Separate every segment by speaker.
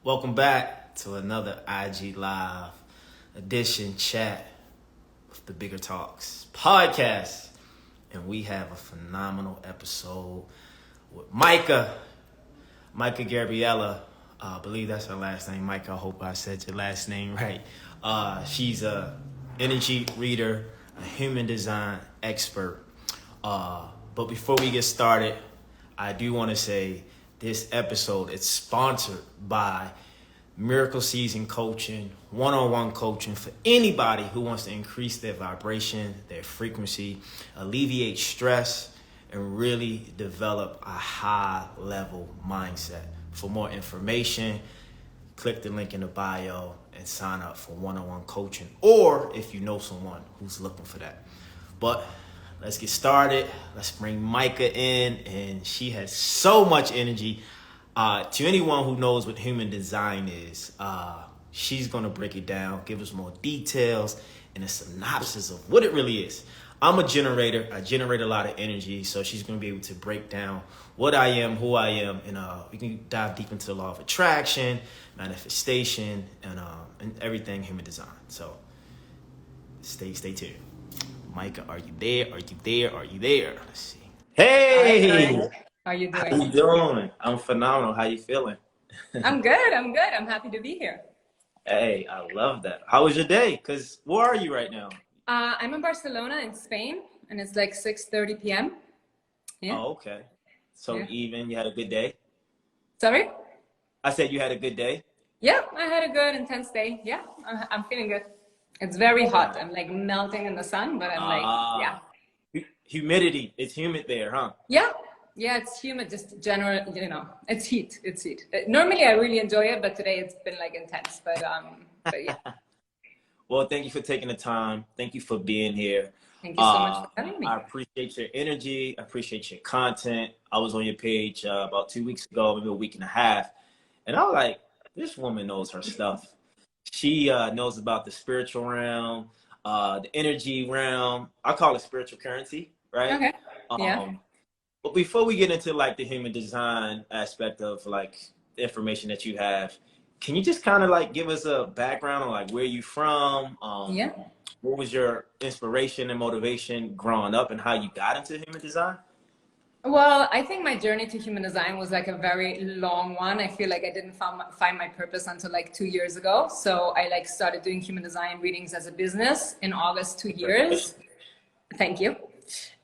Speaker 1: Welcome back to another IG Live edition chat with the Bigger Talks podcast. And we have a phenomenal episode with Maike Gabriela. I believe that's her last name. Maike, I hope I said your last name right. She's a energy reader, a human design expert. But before we get started, I do want to say this episode is sponsored by Miracle Season Coaching, one-on-one coaching for anybody who wants to increase their vibration, their frequency, alleviate stress, and really develop a high-level mindset. For more information, click the link in the bio and sign up for one-on-one coaching, or if you know someone who's looking for that. But let's get started. Let's bring Maike in, and she has so much energy. To anyone who knows what human design is, she's going to break it down, give us more details, and a synopsis of what it really is. I'm a generator. I generate a lot of energy, so she's going to be able to break down what I am, who I am, and we can dive deep into the law of attraction, manifestation, and everything human design. So stay tuned. Maike, are you there? Are you there? Are you there? Let's see. Hey!
Speaker 2: How are you doing?
Speaker 1: How you doing? I'm phenomenal. How you feeling?
Speaker 2: I'm good. I'm happy to be here.
Speaker 1: Hey, I love that. How was your day? Because where are you right now?
Speaker 2: I'm in Barcelona in Spain, and it's like 6:30 p.m. Yeah.
Speaker 1: Oh, okay. So
Speaker 2: Yeah.
Speaker 1: even you had a good day?
Speaker 2: Sorry?
Speaker 1: I said you had a good day?
Speaker 2: Yeah, I had a good, intense day. Yeah, I'm feeling good. It's very hot. I'm like melting in the sun, but I'm like, yeah.
Speaker 1: Humidity. It's humid there, huh?
Speaker 2: Yeah. Yeah, it's humid, just general, it's heat. Normally I really enjoy it, but today it's been like intense, but yeah.
Speaker 1: Well, thank you for taking the time. Thank you for being here.
Speaker 2: Thank you so much for having me.
Speaker 1: I appreciate your energy. I appreciate your content. I was on your page about 2 weeks ago, maybe a week and a half. And I was like, this woman knows her stuff. She knows about the spiritual realm, the energy realm. I call it spiritual currency, right?
Speaker 2: Okay, yeah.
Speaker 1: But before we get into like the human design aspect of like the information that you have, can you just kind of like give us a background on like where you from?
Speaker 2: Yeah.
Speaker 1: What was your inspiration and motivation growing up and how you got into human design?
Speaker 2: Well, I think my journey to human design was like a very long one. I feel like I didn't find my purpose until like 2 years ago. So I like started doing human design readings as a business in August, 2 years. Thank you.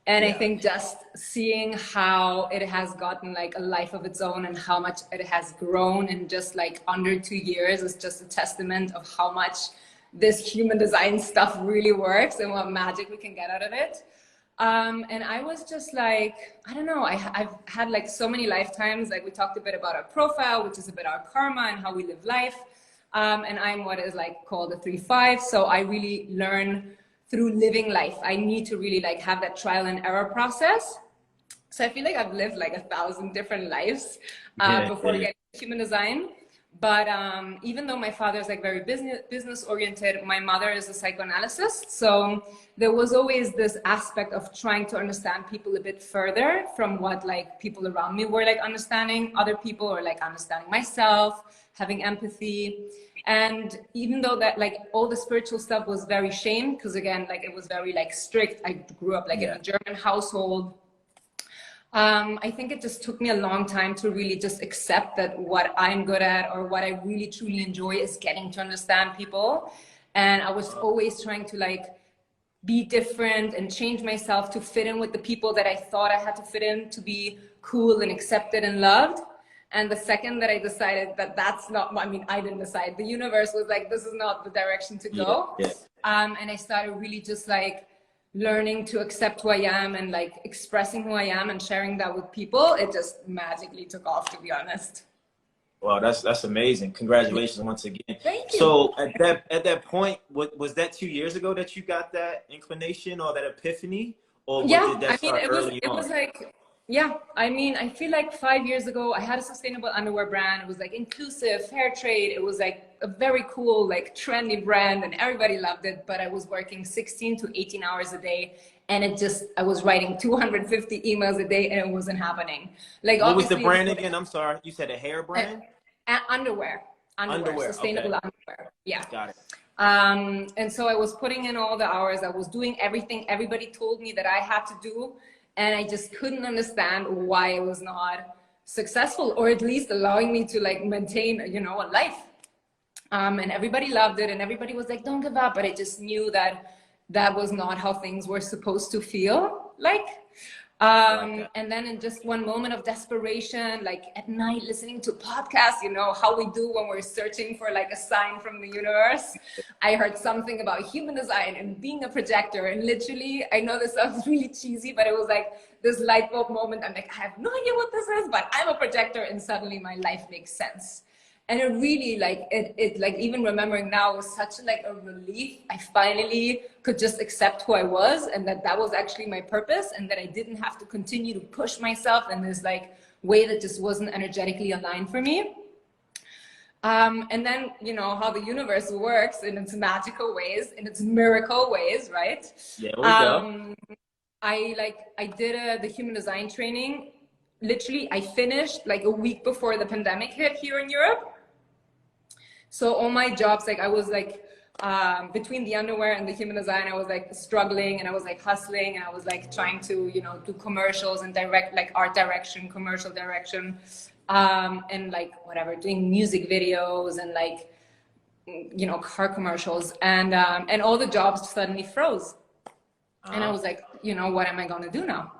Speaker 2: And I think just seeing how it has gotten like a life of its own and how much it has grown in just like under 2 years is just a testament of how much this human design stuff really works and what magic we can get out of it. And I was just like, I don't know, I've had like so many lifetimes. Like we talked a bit about our profile, which is a bit our karma and how we live life. And I'm what is like called a 3-5. So I really learn through living life. I need to really like have that trial and error process. So I feel like I've lived like 1,000 different lives before getting human design. But even though my father is like very business oriented, my mother is a psychoanalyst. So there was always this aspect of trying to understand people a bit further from what like people around me were like understanding other people, or like understanding myself, having empathy. And even though that like all the spiritual stuff was very shamed, because again, like it was very like strict. I grew up like in a German household. I think it just took me a long time to really just accept that what I'm good at or what I really truly enjoy is getting to understand people. And I was always trying to like be different and change myself to fit in with the people that I thought I had to fit in to be cool and accepted and loved. And the second that I decided that that's not, I mean, I didn't decide, the universe was like, this is not the direction to go. And I started really just like learning to accept who I am and like expressing who I am and sharing that with people. It just magically took off, to be honest.
Speaker 1: Wow, that's amazing. Congratulations once again.
Speaker 2: Thank you.
Speaker 1: So at that point, was that 2 years ago that you got that inclination or that epiphany? Or did that start early on?
Speaker 2: It was like, yeah, I mean, I feel like 5 years ago, I had a sustainable underwear brand. It was like inclusive, fair trade. It was like a very cool, like trendy brand and everybody loved it. But I was working 16 to 18 hours a day. And I was writing 250 emails a day and it wasn't happening. Like,
Speaker 1: what was the brand again? I'm sorry. You said a hair brand?
Speaker 2: Underwear.
Speaker 1: Underwear.
Speaker 2: Sustainable
Speaker 1: Okay.
Speaker 2: underwear. Yeah.
Speaker 1: Got it.
Speaker 2: And so I was putting in all the hours. I was doing everything everybody told me that I had to do. And I just couldn't understand why I was not successful, or at least allowing me to like maintain, you know, a life. And everybody loved it, and everybody was like, don't give up. But I just knew that that was not how things were supposed to feel like. And then in just one moment of desperation, like at night listening to podcasts, you know, how we do when we're searching for like a sign from the universe, I heard something about human design and being a projector. And literally, I know this sounds really cheesy, but it was like this light bulb moment. I'm like, I have no idea what this is, but I'm a projector. And suddenly my life makes sense. And it really like, it like, even remembering now, was such like a relief. I finally could just accept who I was, and that was actually my purpose, and that I didn't have to continue to push myself in this like way that just wasn't energetically aligned for me. And then, you know, how the universe works in its magical ways, in its miracle ways, right?
Speaker 1: There we go.
Speaker 2: I did the human design training. Literally, I finished like a week before the pandemic hit here in Europe. So all my jobs, like I was like, between the underwear and the human design, I was like struggling, and I was like hustling, and I was like trying to, you know, do commercials and direct, like art direction, commercial direction, and like whatever, doing music videos and like, you know, car commercials, and all the jobs suddenly froze. And I was like, you know, what am I going to do now?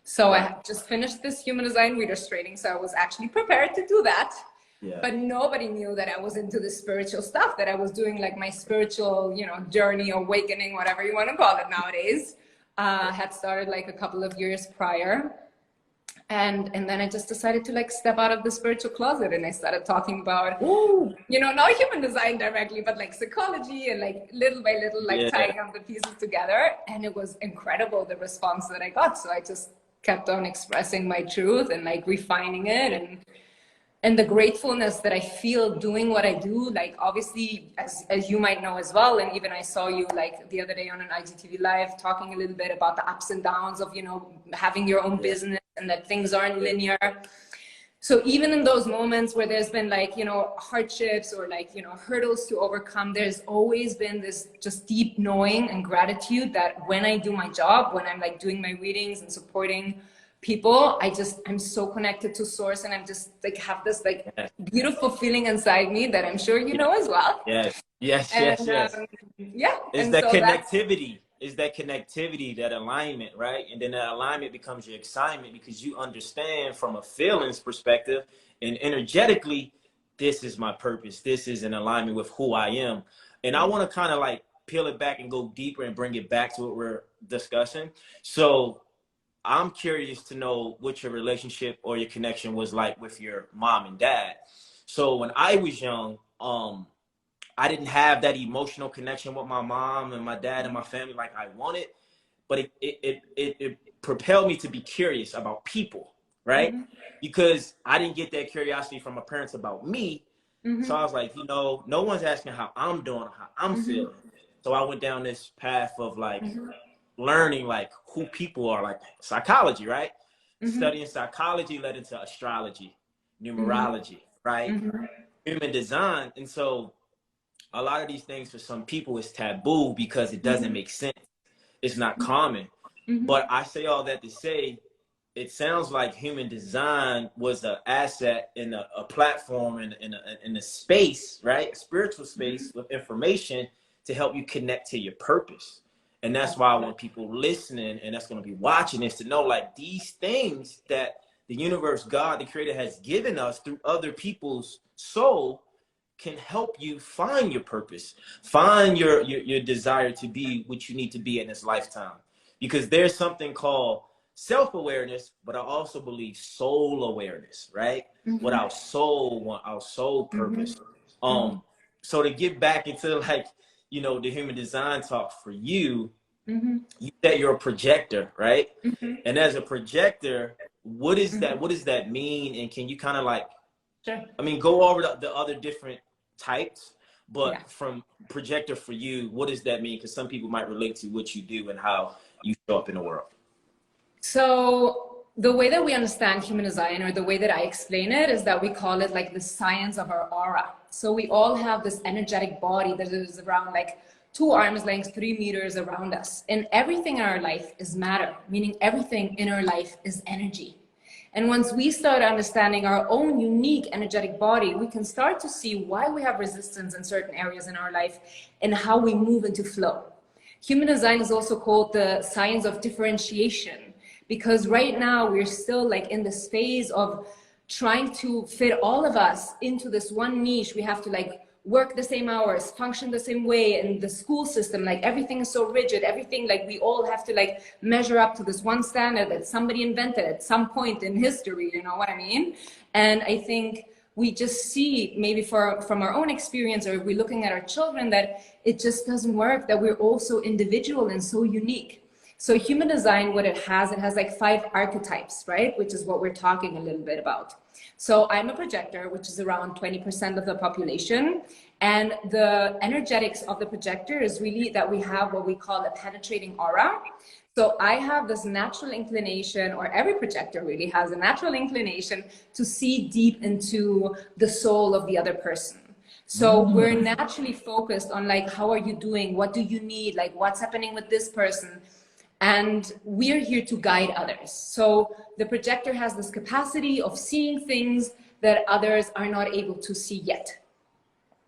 Speaker 2: So I just finished this human design readers training. So I was actually prepared to do that. Yeah. But nobody knew that I was into the spiritual stuff, that I was doing like my spiritual, you know, journey, awakening, whatever you want to call it nowadays. Had started like a couple of years prior. And then I just decided to like step out of the spiritual closet, and I started talking about, you know, not human design directly, but like psychology, and like little by little, like tying up the pieces together. And it was incredible, the response that I got. So I just kept on expressing my truth and like refining it, and the gratefulness that I feel doing what I do. Like obviously, as you might know as well, and even I saw you like the other day on an IGTV live talking a little bit about the ups and downs of, you know, having your own business, and that things aren't linear. So even in those moments where there's been like, you know, hardships or like, you know, hurdles to overcome, there's always been this just deep knowing and gratitude that when I do my job, when I'm like doing my readings and supporting people, I'm so connected to source, and I'm just like have this like beautiful feeling inside me that I'm sure you know as well.
Speaker 1: Yes.
Speaker 2: Yeah.
Speaker 1: It's that connectivity. It's that connectivity, that alignment, right? And then that alignment becomes your excitement, because you understand from a feelings perspective and energetically, this is my purpose. This is in alignment with who I am. And I want to kind of like peel it back and go deeper and bring it back to what we're discussing. So I'm curious to know what your relationship or your connection was like with your mom and dad. So when I was young, I didn't have that emotional connection with my mom and my dad and my family like I wanted, but it propelled me to be curious about people, right? Because I didn't get that curiosity from my parents about me. So I was like, you know, no one's asking how I'm doing, how I'm feeling. So I went down this path of like learning like who people are, like psychology, right? Studying psychology led into astrology, numerology, right? Human design. And so a lot of these things for some people is taboo because it doesn't make sense. It's not common. But I say all that to say, it sounds like human design was an asset in a platform in a space, right? A spiritual space with information to help you connect to your purpose. And that's why I want people listening and that's going to be watching this to know like these things that the universe, God, the creator has given us through other people's soul can help you find your purpose, find your desire to be what you need to be in this lifetime. Because there's something called self-awareness, but I also believe soul awareness, right? What our soul want, our soul purpose. So to get back into like, you know, the human design talk for you, you said you're a projector, right? And as a projector, what is that? What does that mean? And can you kind of like, I mean, go over the other different types, but from projector for you, what does that mean? Because some people might relate to what you do and how you show up in the world.
Speaker 2: So the way that we understand human design, or the way that I explain it, is that we call it like the science of our aura. So we all have this energetic body that is around like 2 arms lengths, 3 meters around us. And everything in our life is matter, meaning everything in our life is energy. And once we start understanding our own unique energetic body, we can start to see why we have resistance in certain areas in our life and how we move into flow. Human design is also called the science of differentiation, because right now we're still like in this phase of trying to fit all of us into this one niche. We have to like work the same hours, function the same way, and the school system, like everything is so rigid, everything, like we all have to like measure up to this one standard that somebody invented at some point in history, you know what I mean? And I think we just see, maybe from our own experience, or if we're looking at our children, that it just doesn't work, that we're all so individual and so unique. So human design, what it has like 5 archetypes, right? Which is what we're talking a little bit about. So I'm a projector, which is around 20% of the population. And the energetics of the projector is really that we have what we call a penetrating aura. So I have this natural inclination, or every projector really has a natural inclination to see deep into the soul of the other person. So we're naturally focused on like, how are you doing? What do you need? Like, what's happening with this person? And we're here to guide others. So the projector has this capacity of seeing things that others are not able to see yet.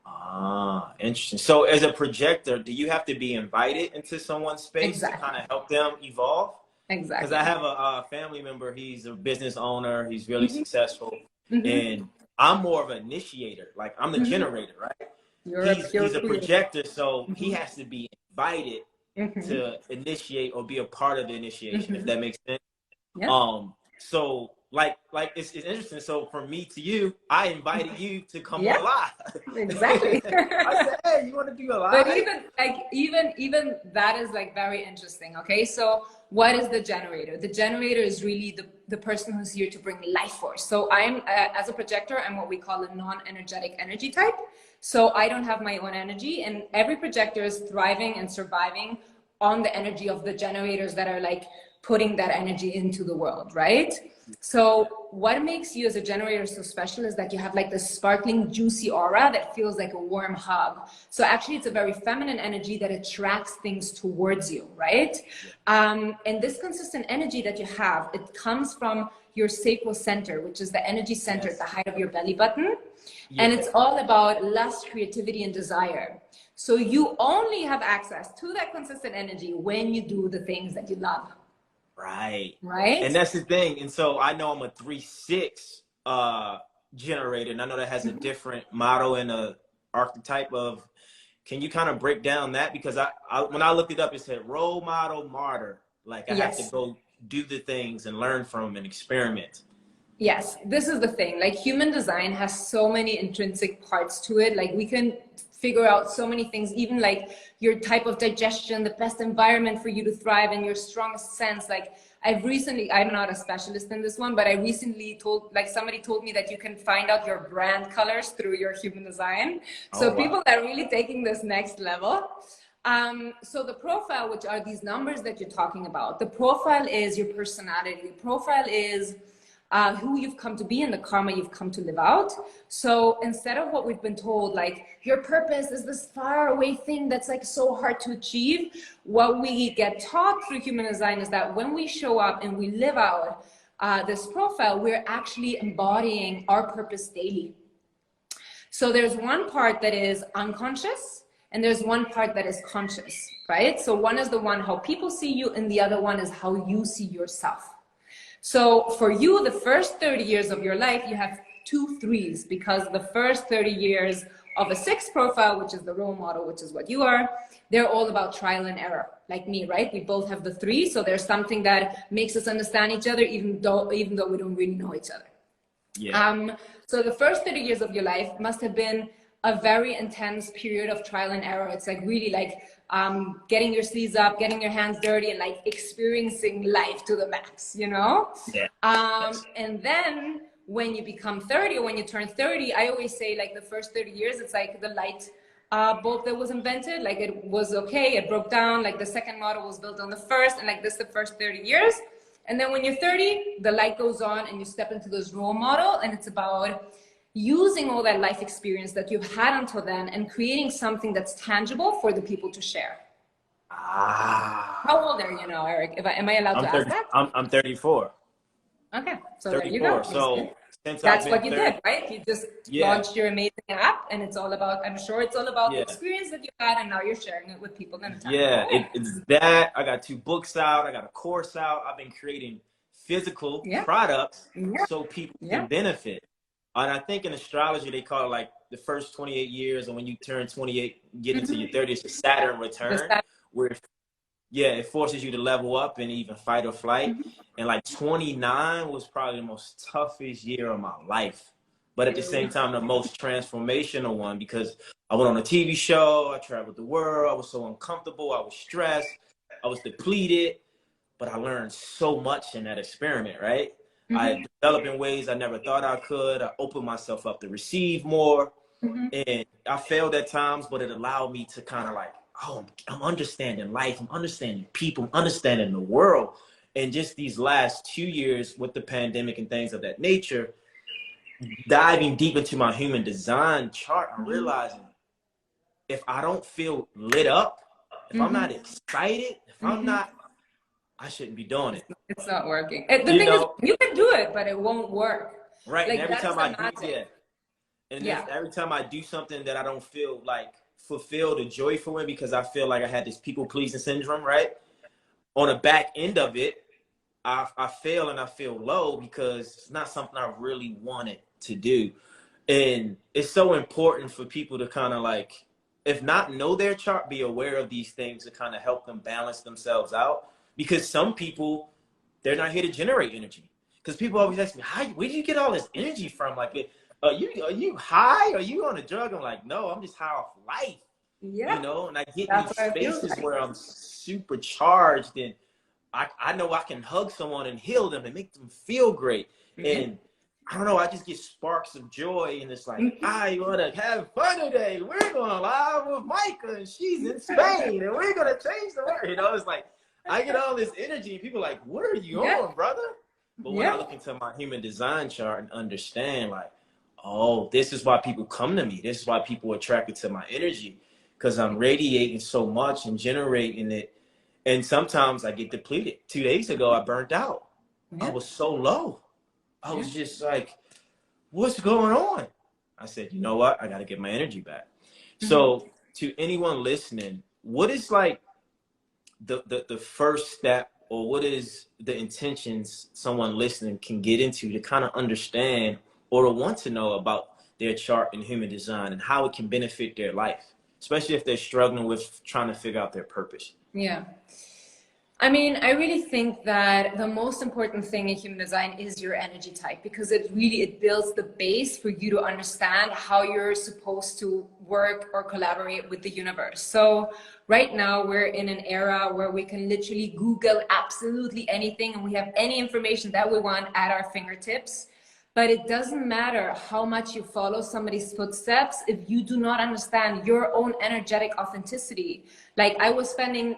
Speaker 1: Ah, interesting. So as a projector, do you have to be invited into someone's space to kind of help them evolve?
Speaker 2: Exactly.
Speaker 1: Because I have a family member, he's a business owner, he's really successful. And I'm more of an initiator, like I'm the generator, right? He's a projector, so he has to be invited to initiate or be a part of the initiation, if that makes sense. Yeah. So like it's interesting. So from me to you, I invited you to come on live.
Speaker 2: Exactly.
Speaker 1: I said, hey, you want to do a live?
Speaker 2: But even that is like very interesting. Okay, so what is the generator? The generator is really the person who's here to bring life force. So I'm as a projector, I'm what we call a non-energetic energy type. So I don't have my own energy, and every projector is thriving and surviving on the energy of the generators that are like putting that energy into the world, right? So what makes you as a generator so special is that you have like this sparkling, juicy aura that feels like a warm hug. So actually it's a very feminine energy that attracts things towards you, right? And this consistent energy that you have, it comes from your sacral center, which is the energy center at the height of your belly button. And it's all about lust, creativity, and desire. So you only have access to that consistent energy when you do the things that you love.
Speaker 1: Right.
Speaker 2: Right.
Speaker 1: And that's the thing. And so I know I'm a 3/6 generator, and I know that has a different model and a archetype of. Can you kind of break down that? Because I when I looked it up, it said role model, martyr. Like I have to go do the things and learn from them and experiment.
Speaker 2: Yes, this is the thing. Like human design has so many intrinsic parts to it. Like we can figure out so many things, even like your type of digestion, the best environment for you to thrive, and your strongest sense. Like I'm not a specialist in this one, but I recently somebody told me that you can find out your brand colors through your human design. So people are really taking this next level. So the profile, which are these numbers that you're talking about, the profile is your personality. The profile is who you've come to be and the karma you've come to live out. So instead of what we've been told, like your purpose is this far away thing that's like so hard to achieve, what we get taught through human design is that when we show up and we live out this profile, we're actually embodying our purpose daily. So there's one part that is unconscious and there's one part that is conscious, right? So one is the one how people see you and the other one is how you see yourself. So for you, the first 30 years of your life, you have 2 3s, because the first 30 years of a 6 profile, which is the role model, which is what you are, they're all about trial and error, like me, right? We both have the 3. So there's something that makes us understand each other, even though we don't really know each other. Yeah. So the first 30 years of your life must have been a very intense period of trial and error. It's like really like getting your sleeves up, getting your hands dirty, and like experiencing life to the max, you know? Yeah. And then when you become 30 or when you turn 30, I always say like the first 30 years, it's like the light bulb that was invented. Like it was okay, it broke down, like the second model was built on the first, and like this the first 30 years. And then when you're 30, the light goes on and you step into this role model, and it's about using all that life experience that you've had until then and creating something that's tangible for the people to share. How
Speaker 1: Ah.
Speaker 2: old are you now, Eric? Am I allowed
Speaker 1: I'm
Speaker 2: to ask
Speaker 1: 30.
Speaker 2: that?
Speaker 1: I'm 34.
Speaker 2: Okay, so there you go.
Speaker 1: 34. So since I've
Speaker 2: That's
Speaker 1: been
Speaker 2: what you
Speaker 1: 30,
Speaker 2: did, right? You just
Speaker 1: yeah,
Speaker 2: launched your amazing app, and it's all about, I'm sure it's all about the
Speaker 1: yeah,
Speaker 2: experience that you had, and now you're sharing it with people in a tangible
Speaker 1: yeah.
Speaker 2: way.
Speaker 1: It's that. I got 2 books out. I got a course out. I've been creating physical
Speaker 2: Yeah,
Speaker 1: products
Speaker 2: yeah,
Speaker 1: so people
Speaker 2: yeah.
Speaker 1: can benefit. And I think in astrology they call it like the first 28 years, and when you turn 28, get into your
Speaker 2: Mm-hmm.
Speaker 1: 30s, the Saturn
Speaker 2: Just
Speaker 1: return,
Speaker 2: that.
Speaker 1: where yeah, it forces you to level up and even fight or flight.
Speaker 2: Mm-hmm.
Speaker 1: And like 29 was probably the most toughest year of my life. But at the same time, the most transformational one because I went on a TV show, I traveled the world, I was so uncomfortable, I was stressed, I was depleted, but I learned so much in that experiment, right? I
Speaker 2: Mm-hmm.
Speaker 1: developed in ways I never thought I could. I opened myself up to receive more.
Speaker 2: Mm-hmm.
Speaker 1: And I failed at times, but it allowed me to kind of like, oh, I'm understanding life, I'm understanding people, I'm understanding the world. And just these last 2 years with the pandemic and things of that nature, diving deep into my human design chart, I'm realizing if I don't feel lit up, if I'm not
Speaker 2: Mm-hmm.
Speaker 1: excited, if I'm
Speaker 2: Mm-hmm.
Speaker 1: not, I shouldn't be doing it.
Speaker 2: It's not working. The
Speaker 1: You
Speaker 2: thing is,
Speaker 1: know,
Speaker 2: you can do it, but it won't work.
Speaker 1: right? And
Speaker 2: Like
Speaker 1: every
Speaker 2: that is
Speaker 1: time
Speaker 2: the
Speaker 1: I do,
Speaker 2: magic.
Speaker 1: yeah. And
Speaker 2: Yeah.
Speaker 1: if every time I do something that I don't feel like fulfilled or joyful in because I feel like I had this people pleasing syndrome, right? On the back end of it, I fail and I feel low because it's not something I really wanted to do. And it's so important for people to kind of like, if not know their chart, be aware of these things to kind of help them balance themselves out. Because some people, they're not here to generate energy. Because people always ask me, "How? Where do you get all this energy from? Like, are you high? Are you on a drug?" I'm like, "No, I'm just high off life."
Speaker 2: Yeah.
Speaker 1: And I get in
Speaker 2: That's
Speaker 1: these
Speaker 2: what it feels
Speaker 1: spaces
Speaker 2: like.
Speaker 1: where I'm supercharged and I know I can hug someone and heal them and make them feel great.
Speaker 2: Yeah.
Speaker 1: And I don't know, I just get sparks of joy and it's like,
Speaker 2: Mhm.
Speaker 1: I want to have fun today. We're going live with Maike and she's in Spain and we're going to change the world. It's like, I get all this energy and people are like, what are you
Speaker 2: Yeah.
Speaker 1: on, brother? But when I
Speaker 2: Yeah.
Speaker 1: look into my human design chart and understand like, oh, this is why people come to me. This is why people are attracted to my energy because I'm radiating so much and generating it. And sometimes I get depleted. 2 days ago, I burnt out. I
Speaker 2: Yeah.
Speaker 1: was so low. I
Speaker 2: Yeah.
Speaker 1: was just like, what's going on? I said, you know what? I got to get my energy back.
Speaker 2: Mhm.
Speaker 1: So to anyone listening, what is like the first step or what is the intentions someone listening can get into to kind of understand or to want to know about their chart in human design and how it can benefit their life, especially if they're struggling with trying to figure out their purpose?
Speaker 2: Yeah. I mean, I really think that the most important thing in human design is your energy type because it builds the base for you to understand how you're supposed to work or collaborate with the universe. So right now we're in an era where we can literally Google absolutely anything and we have any information that we want at our fingertips. But it doesn't matter how much you follow somebody's footsteps if you do not understand your own energetic authenticity. Like I was spending,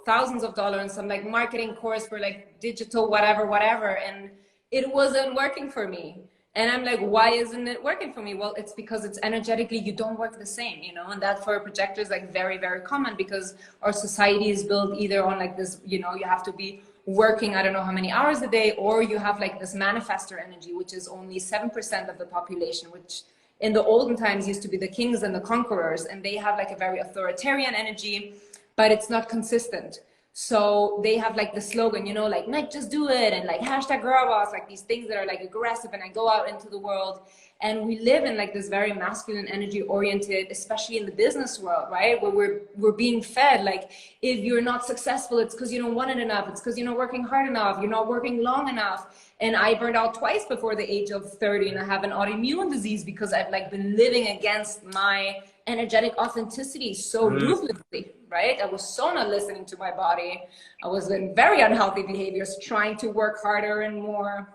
Speaker 2: thousands of dollars on some like marketing course for like digital whatever, and it wasn't working for me. And I'm like, why isn't it working for me? Well, it's because it's energetically, you don't work the same, and that for projectors like very, very common because our society is built either on like this, you have to be working I don't know how many hours a day, or you have like this manifestor energy, which is only 7% of the population, which in the olden times used to be the kings and the conquerors, and they have like a very authoritarian energy, but it's not consistent. So they have like the slogan, like Mike, just do it, and like hashtag girl boss, like these things that are like aggressive, and I go out into the world. And we live in like this very masculine energy oriented, especially in the business world, right? Where we're being fed like, if you're not successful, it's because you don't want it enough, it's because you're not working hard enough, you're not working long enough. And I burned out twice before the age of 30, and I have an autoimmune disease because I've like been living against my energetic authenticity so ruthlessly, right? I was so not listening to my body. I was in very unhealthy behaviors, trying to work harder and more.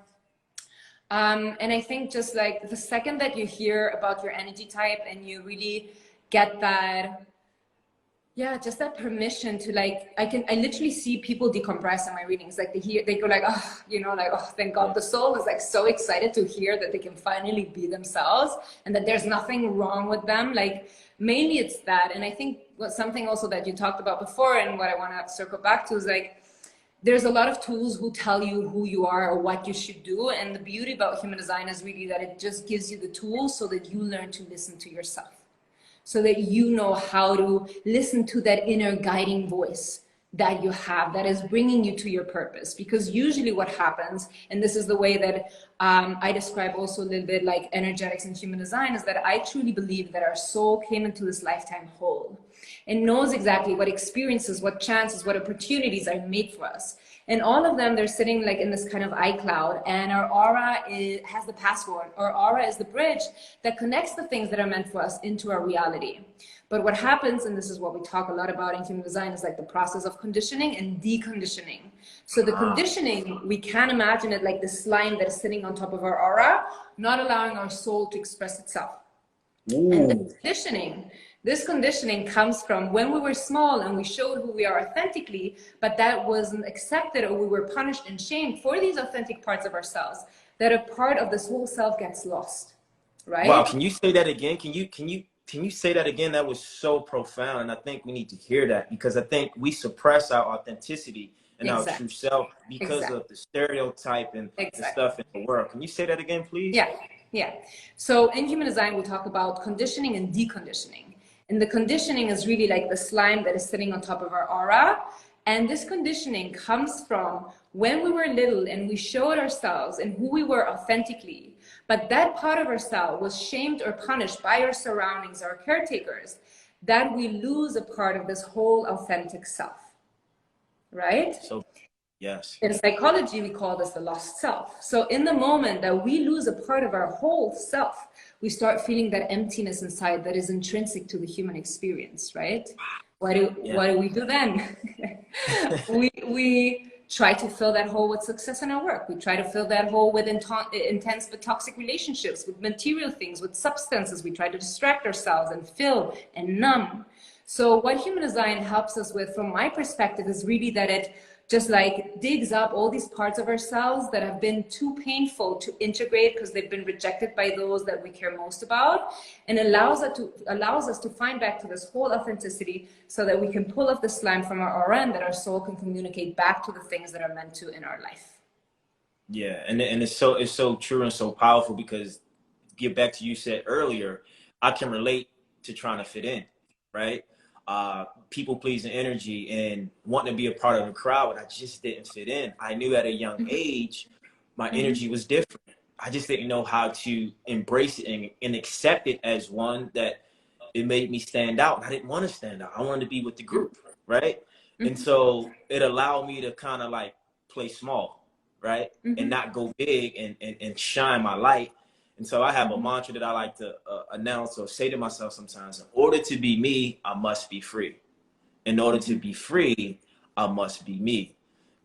Speaker 2: And I think just like the second that you hear about your energy type and you really get that, Yeah, just that permission to like, I literally see people decompress in my readings. Like they go like, oh, you know, like, oh, thank God. The soul is like so excited to hear that they can finally be themselves and that there's nothing wrong with them. Like mainly it's that. And I think something also that you talked about before and what I want to circle back to is like, there's a lot of tools who tell you who you are or what you should do. And the beauty about human design is really that it just gives you the tools so that you learn to listen to yourself, so that you know how to listen to that inner guiding voice that you have that is bringing you to your purpose. Because usually what happens, and this is the way that I describe also a little bit like energetics and human design, is that I truly believe that our soul came into this lifetime whole and knows exactly what experiences, what chances, what opportunities are made for us. And all of them, they're sitting like in this kind of iCloud, and our aura has the password. Our aura is the bridge that connects the things that are meant for us into our reality. But what happens, and this is what we talk a lot about in human design, is like the process of conditioning and deconditioning. So the conditioning, we can imagine it like the slime that is sitting on top of our aura, not allowing our soul to express itself.
Speaker 3: Ooh.
Speaker 2: And the conditioning, this conditioning comes from when we were small and we showed who we are authentically, but that wasn't accepted, or we were punished and shamed for these authentic parts of ourselves, that a part of this whole self gets lost, right?
Speaker 3: Wow, can you say that again? Can you say that again? That was so profound, and I think we need to hear that, because I think we suppress our authenticity and our true self because of the stereotype and the stuff in the world. Can you say that again, please?
Speaker 2: Yeah. So in human design, we talk about conditioning and deconditioning. And the conditioning is really like the slime that is sitting on top of our aura. And this conditioning comes from when we were little and we showed ourselves and who we were authentically. But that part of ourselves was shamed or punished by our surroundings, our caretakers, that we lose a part of this whole authentic self, right?
Speaker 3: So, yes.
Speaker 2: In psychology, we call this the lost self. So in the moment that we lose a part of our whole self, we start feeling that emptiness inside that is intrinsic to the human experience, right? What do we do then? we try to fill that hole with success in our work. We try to fill that hole with intense but toxic relationships, with material things, with substances. We try to distract ourselves and fill and numb. So what human design helps us with, from my perspective, is really that it just like digs up all these parts of ourselves that have been too painful to integrate because they've been rejected by those that we care most about, and allows us to find back to this whole authenticity, so that we can pull off the slime from our aura and that our soul can communicate back to the things that are meant to in our life.
Speaker 3: Yeah, and it's so true and so powerful, because get back to you said earlier, I can relate to trying to fit in, right? People pleasing energy and wanting to be a part of the crowd, but I just didn't fit in. I knew at a young age my energy was different. I just didn't know how to embrace it and accept it as one that it made me stand out. I didn't want to stand out. I wanted to be with the group, right? And so it allowed me to kind of like play small, right? And not go big and shine my light. And so I have a mantra that I like to announce or say to myself sometimes: in order to be me, I must be free. In order to be free, I must be me.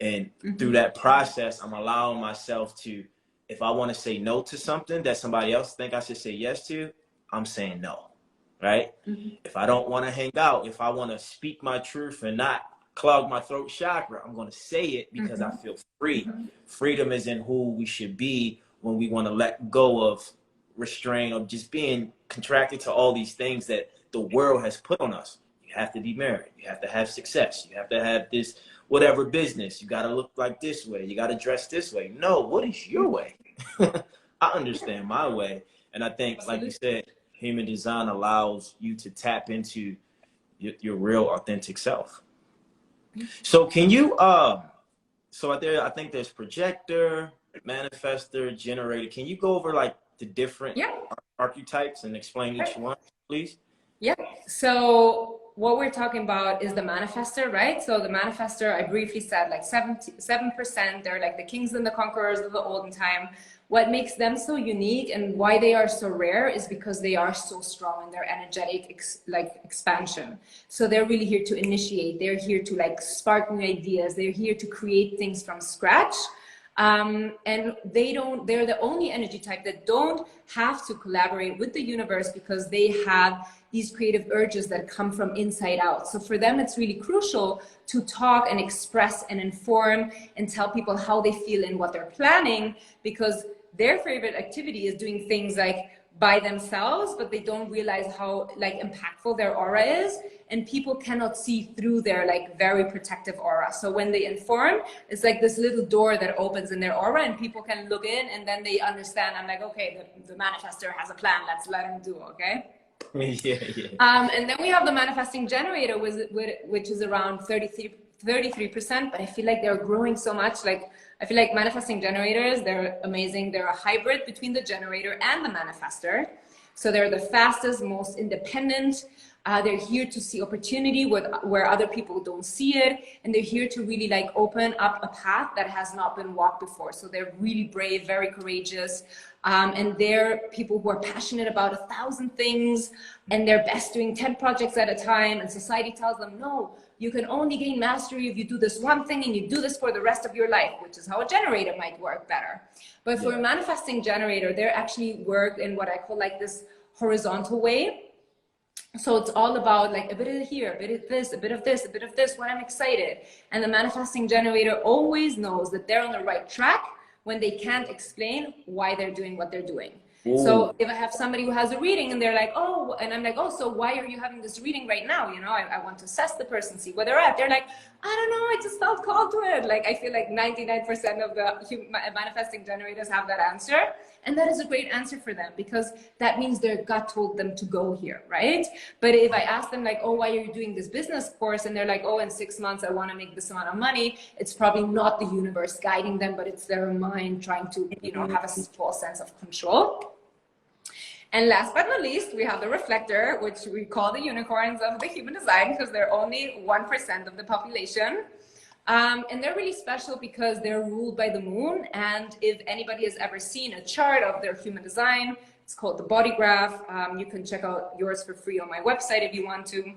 Speaker 3: And through that process, I'm allowing myself to, if I want to say no to something that somebody else think I should say yes to, I'm saying no, right? If I don't want to hang out, if I want to speak my truth and not clog my throat chakra, I'm going to say it because I feel free. Freedom is in who we should be when we want to let go of restraint or just being contracted to all these things that the world has put on us. You have to be married. You have to have success. You have to have this whatever business. You got to look like this way. You got to dress this way. No, what is your way? I understand my way. And I think, like you said, human design allows you to tap into your real authentic self. So can you, I think there's projector, manifester, generator. Can you go over like the different archetypes and explain each one, please?
Speaker 2: Yeah. So what we're talking about is the manifester, right? So the manifester, I briefly said, like 7%, they're like the kings and the conquerors of the olden time. What makes them so unique and why they are so rare is because they are so strong in their energetic expansion. So they're really here to initiate. They're here to like spark new ideas. They're here to create things from scratch. And they're the only energy type that don't have to collaborate with the universe because they have these creative urges that come from inside out. So for them, it's really crucial to talk and express and inform and tell people how they feel and what they're planning, because their favorite activity is doing things like by themselves, but they don't realize how like impactful their aura is, and people cannot see through their like very protective aura. So when they inform, it's like this little door that opens in their aura and people can look in, and then they understand. I'm like, okay, the manifestor has a plan, let's let him do, okay?
Speaker 3: Yeah.
Speaker 2: And then we have the manifesting generator, which is around 33%, but I feel like they're growing so much. Like, I feel like manifesting generators, they're amazing. They're a hybrid between the generator and the manifestor. So they're the fastest, most independent. They're here to see opportunity where other people don't see it. And they're here to really like open up a path that has not been walked before. So they're really brave, very courageous. And they're people who are passionate about 1,000 things, and they're best doing 10 projects at a time. And society tells them, no, you can only gain mastery if you do this one thing and you do this for the rest of your life, which is how a generator might work better. But for a manifesting generator, they're actually work in what I call like this horizontal way. So it's all about like a bit of here, a bit of this, a bit of this, a bit of this when I'm excited. And the manifesting generator always knows that they're on the right track when they can't explain why they're doing what they're doing. Ooh. So if I have somebody who has a reading and they're like, oh, and I'm like, oh, so why are you having this reading right now? You know, I want to assess the person, see where they're at. They're like, I don't know, I just felt called to it. Like, I feel like 99% of the manifesting generators have that answer. And that is a great answer for them, because that means their gut told them to go here, right? But if I ask them like, oh, why are you doing this business course? And they're like, oh, in 6 months, I want to make this amount of money. It's probably not the universe guiding them, but it's their mind trying to, you know, have a false sense of control. And last but not least, we have the reflector, which we call the unicorns of the human design, because they're only 1% of the population. And they're really special because they're ruled by the moon. And if anybody has ever seen a chart of their human design, it's called the body graph. You can check out yours for free on my website if you want to.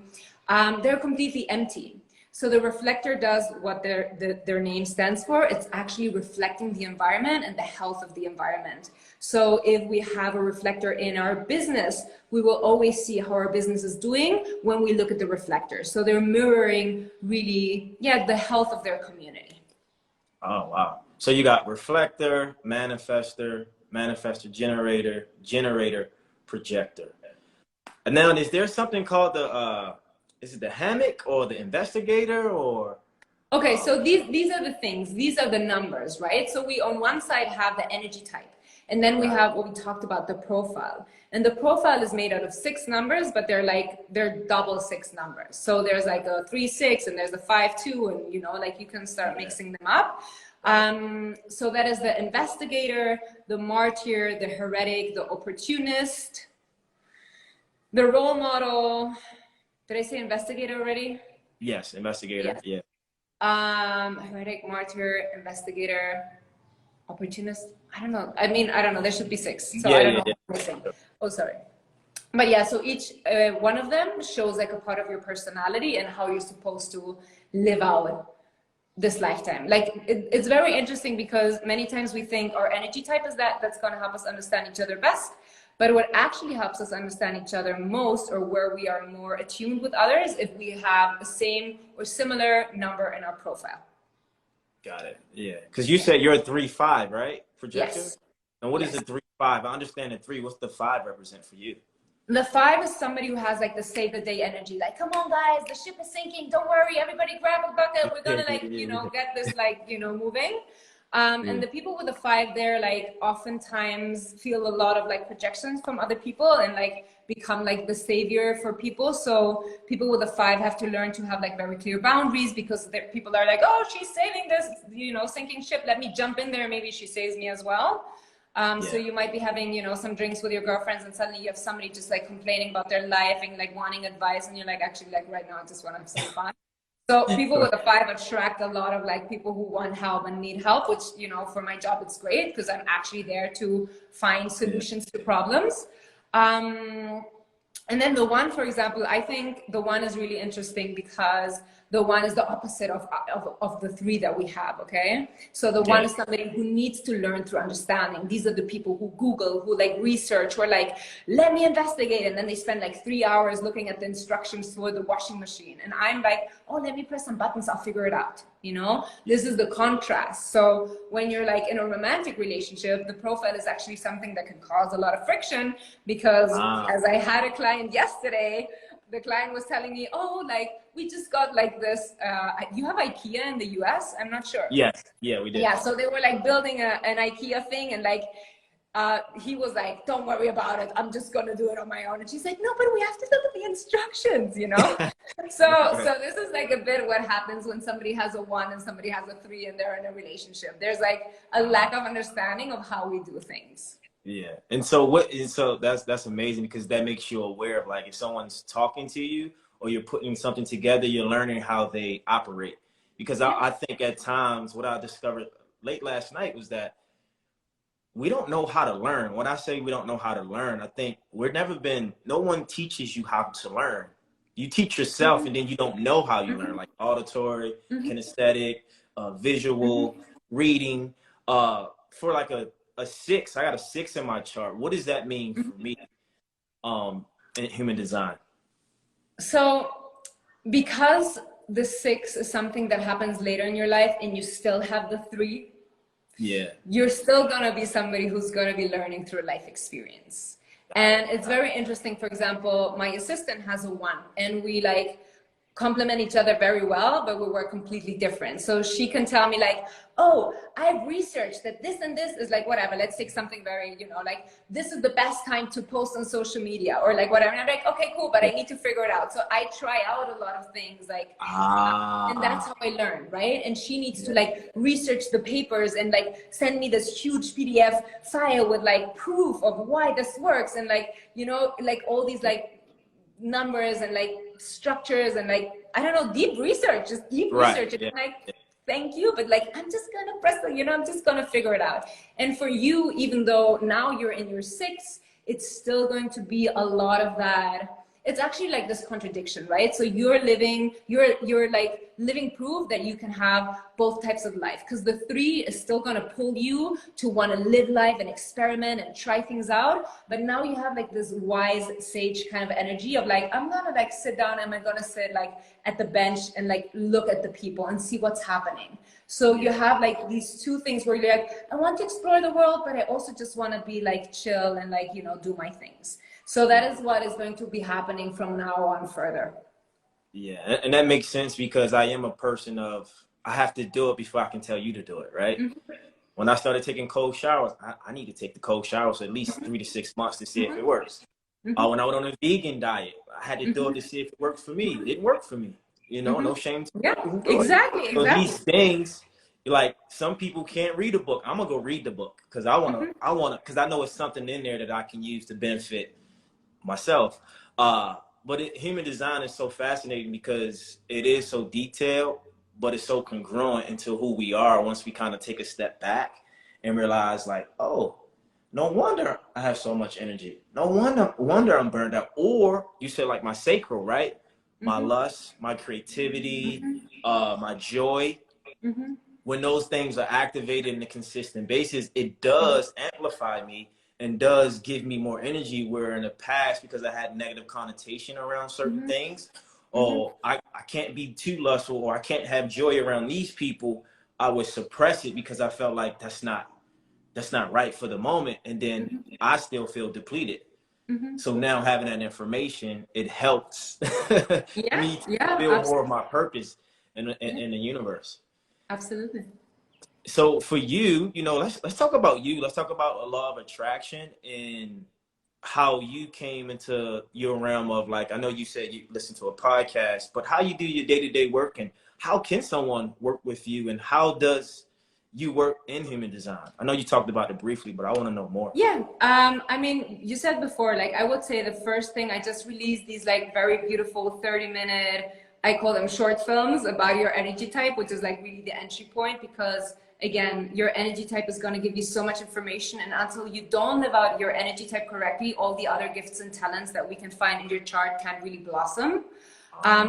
Speaker 2: They're completely empty. So the reflector does what their name stands for. It's actually reflecting the environment and the health of the environment. So if we have a reflector in our business, we will always see how our business is doing when we look at the reflector. So they're mirroring really, the health of their community.
Speaker 3: Oh, wow. So you got reflector, manifestor, generator, projector. And now, is there something called the, is it the hammock or the investigator or?
Speaker 2: Okay, so these are the things, these are the numbers, right? So we on one side have the energy type, and then we have what we talked about, the profile. And the profile is made out of 6 numbers, but they're double 6 numbers. So there's like a 3-6 and there's a 5-2, and you know, like you can start mixing them up. So that is the investigator, the martyr, the heretic, the opportunist, the role model. Did I say investigator already?
Speaker 3: Yes, investigator. Yeah.
Speaker 2: Heretic, martyr, investigator, opportunist. I don't know. I mean, I don't know. There should be 6. So I don't know what I'm missing. Oh, sorry. But yeah, so each one of them shows like a part of your personality and how you're supposed to live out this lifetime. Like it's very interesting because many times we think our energy type is that's going to help us understand each other best. But what actually helps us understand each other most, or where we are more attuned with others, if we have the same or similar number in our profile.
Speaker 3: Got it. Yeah. Because you said you're a 3-5, right? Projector?
Speaker 2: Yes.
Speaker 3: And what is the 3-5? I understand the 3. What's the 5 represent for you?
Speaker 2: The 5 is somebody who has like the save the day energy. Like, come on, guys, the ship is sinking. Don't worry. Everybody grab a bucket. We're going to like, you know, get this like, you know, moving. And the people with the 5 there, like oftentimes feel a lot of like projections from other people and like become like the savior for people. So people with a 5 have to learn to have like very clear boundaries, because people are like, oh, she's saving this, you know, sinking ship. Let me jump in there. Maybe she saves me as well. So you might be having, you know, some drinks with your girlfriends, and suddenly you have somebody just like complaining about their life and like wanting advice. And you're like, actually, like right now, I just want to have some fun. So people with a 5 attract a lot of like people who want help and need help, which, you know, for my job, it's great because I'm actually there to find solutions to problems. And then the 1, for example, I think the 1 is really interesting because the one is the opposite of the three that we have, okay? So the one is somebody who needs to learn through understanding. These are the people who Google, who like research, or like, let me investigate. And then they spend like 3 hours looking at the instructions for the washing machine. And I'm like, oh, let me press some buttons, I'll figure it out. You know, this is the contrast. So when you're like in a romantic relationship, the profile is actually something that can cause a lot of friction, because as I had a client yesterday, the client was telling me, oh, like we just got like this, you have IKEA in the US? I'm not sure.
Speaker 3: Yes. Yeah, we did.
Speaker 2: Yeah. So they were like building an IKEA thing, and like, he was like, don't worry about it, I'm just gonna do it on my own. And she's like, no, but we have to look at the instructions, you know? so this is like a bit what happens when somebody has a 1 and somebody has a 3 and they're in a relationship. There's like a lack of understanding of how we do things.
Speaker 3: Yeah. And so that's amazing, because that makes you aware of, like, if someone's talking to you or you're putting something together, you're learning how they operate. Because I think at times what I discovered late last night was that we don't know how to learn. When I say we don't know how to learn, I think no one teaches you how to learn. You teach yourself, and then you don't know how you learn, like auditory, kinesthetic, visual, reading. For like a 6, I got a 6 in my chart. What does that mean for me in human design?
Speaker 2: So because the 6 is something that happens later in your life and you still have the 3, you're still gonna be somebody who's gonna be learning through life experience. And it's very interesting. For example, my assistant has a 1, and we like complement each other very well, but we work completely different. So she can tell me like, oh, I've researched that this and this is like, whatever, let's take something very, you know, like, this is the best time to post on social media, or like whatever. And I'm like, okay, cool, but I need to figure it out. So I try out a lot of things, like, and that's how I learn, right? And she needs to like research the papers and like send me this huge PDF file with like proof of why this works, and like, you know, like all these like numbers and like structures and like, I don't know, deep research, just deep research. And like, thank you, but like, I'm just gonna press the, you know, I'm just gonna figure it out. And for you, even though now you're in your 6, it's still going to be a lot of that. It's actually like this contradiction, right? So you're living, you're like living proof that you can have both types of life, because the 3 is still going to pull you to want to live life and experiment and try things out. But now you have like this wise sage kind of energy of like, I'm going to like sit down and I'm going to sit like at the bench and like look at the people and see what's happening. So you have like these 2 things where you're like, I want to explore the world, but I also just want to be like chill and like, you know, do my things. So that is what is going to be happening from now on further.
Speaker 3: Yeah, and that makes sense, because I am a person of, I have to do it before I can tell you to do it, right? When I started taking cold showers, I need to take the cold showers at least 3 to 6 months to see if it works. When I went on a vegan diet, I had to do it to see if it worked for me. It didn't work for me, you know, no shame to people.
Speaker 2: Exactly.
Speaker 3: So these things, like, some people can't read a book. I'm gonna go read the book because I wanna, because I know it's something in there that I can use to benefit myself. But human design is so fascinating because it is so detailed, but it's so congruent into who we are once we kind of take a step back and realize, like, oh, no wonder I have so much energy. No wonder I'm burned out. Or you said like my sacral, right? My lust, my creativity, my joy. When those things are activated in a consistent basis, it does amplify me and does give me more energy, where in the past, because I had negative connotation around certain things, I can't be too lustful, or I can't have joy around these people, I would suppress it because I felt like that's not right for the moment. And then I still feel depleted. So now having that information, it helps me to feel more of my purpose in the universe.
Speaker 2: Absolutely.
Speaker 3: So for you, you know, let's talk about you. Let's talk about a law of attraction and how you came into your realm of, like, I know you said you listen to a podcast, but how you do your day-to-day work, and how can someone work with you, and how does you work in human design? I know you talked about it briefly, but I want to know more.
Speaker 2: Yeah. I mean, you said before, like, I would say the first thing, I just released these like very beautiful 30-minute, I call them short films about your energy type, which is like really the entry point, because again, your energy type is going to give you so much information, and until you don't live out your energy type correctly, all the other gifts and talents that we can find in your chart can't really blossom.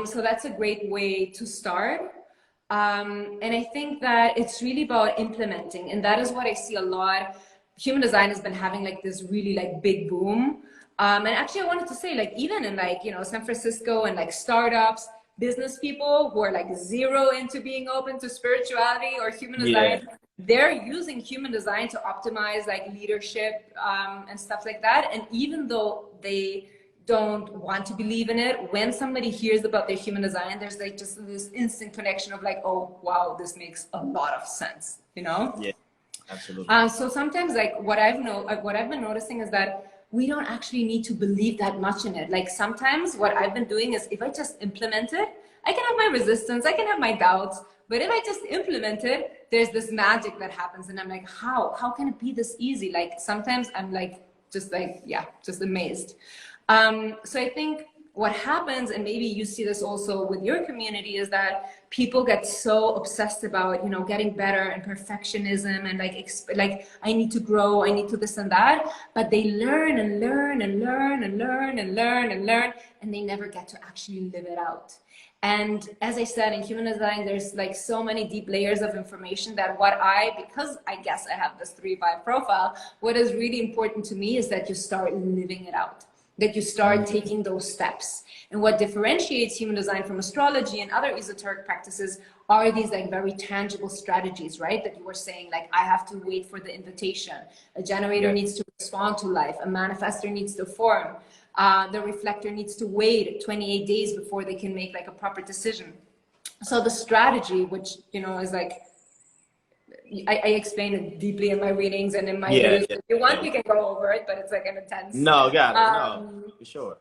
Speaker 2: So that's a great way to start. And I think that it's really about implementing, and that is what I see a lot. Human design has been having like this really like big boom. And actually I wanted to say, like, even in like, you know, San Francisco and like startups, business people who are like zero into being open to spirituality or human
Speaker 3: Yeah.
Speaker 2: design, they're using human design to optimize like leadership and stuff like that. And even though they don't want to believe in it, when somebody hears about their human design, there's like just this instant connection of like, oh wow, this makes a lot of sense, you know?
Speaker 3: Yeah, absolutely.
Speaker 2: So sometimes like what I've been noticing is that we don't actually need to believe that much in it. Like sometimes what I've been doing is, if I just implement it, I can have my resistance, I can have my doubts, but if I just implement it, there's this magic that happens, and I'm like, how can it be this easy? Like sometimes I'm like, just like, yeah, just amazed. So I think what happens, and maybe you see this also with your community, is that people get so obsessed about, you know, getting better and perfectionism and like I need to grow, I need to this and that, but they learn and learn and learn and learn and learn and learn, and they never get to actually live it out. And as I said, in human design, there's like so many deep layers of information that because I guess I have this 3-5 profile, what is really important to me is that you start living it out, that you start taking those steps. And what differentiates human design from astrology and other esoteric practices are these like very tangible strategies, right? That you were saying, like, I have to wait for the invitation. A generator needs to respond to life. A manifestor needs to form. The reflector needs to wait 28 days before they can make like a proper decision. So the strategy, which, you know, is like, I explain it deeply in my readings and in my videos. If you want, we can go over it, but it's like an intense.
Speaker 3: No, got it. No, for sure.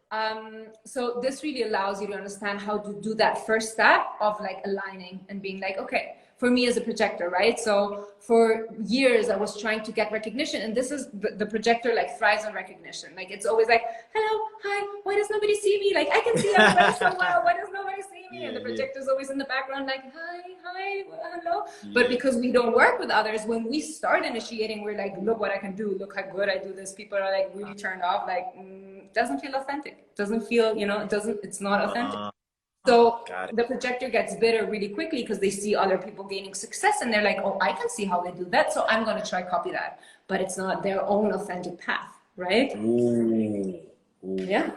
Speaker 2: So this really allows you to understand how to do that first step of like aligning and being like, okay, for me as a projector, right? So for years I was trying to get recognition, and this is the projector like thrives on recognition. Like it's always like, hello, hi, why does nobody see me? Like I can see everybody so well, why does nobody see me? And the projector's always in the background like, hi, hello. But because we don't work with others, when we start initiating, we're like, look what I can do, look how good I do this. People are like really turned off, like doesn't feel authentic, doesn't feel, you know, it's not authentic. So the projector gets bitter really quickly because they see other people gaining success, and they're like, oh, I can see how they do that, so I'm going to try copy that. But it's not their own authentic path, right?
Speaker 3: Ooh,
Speaker 2: yeah.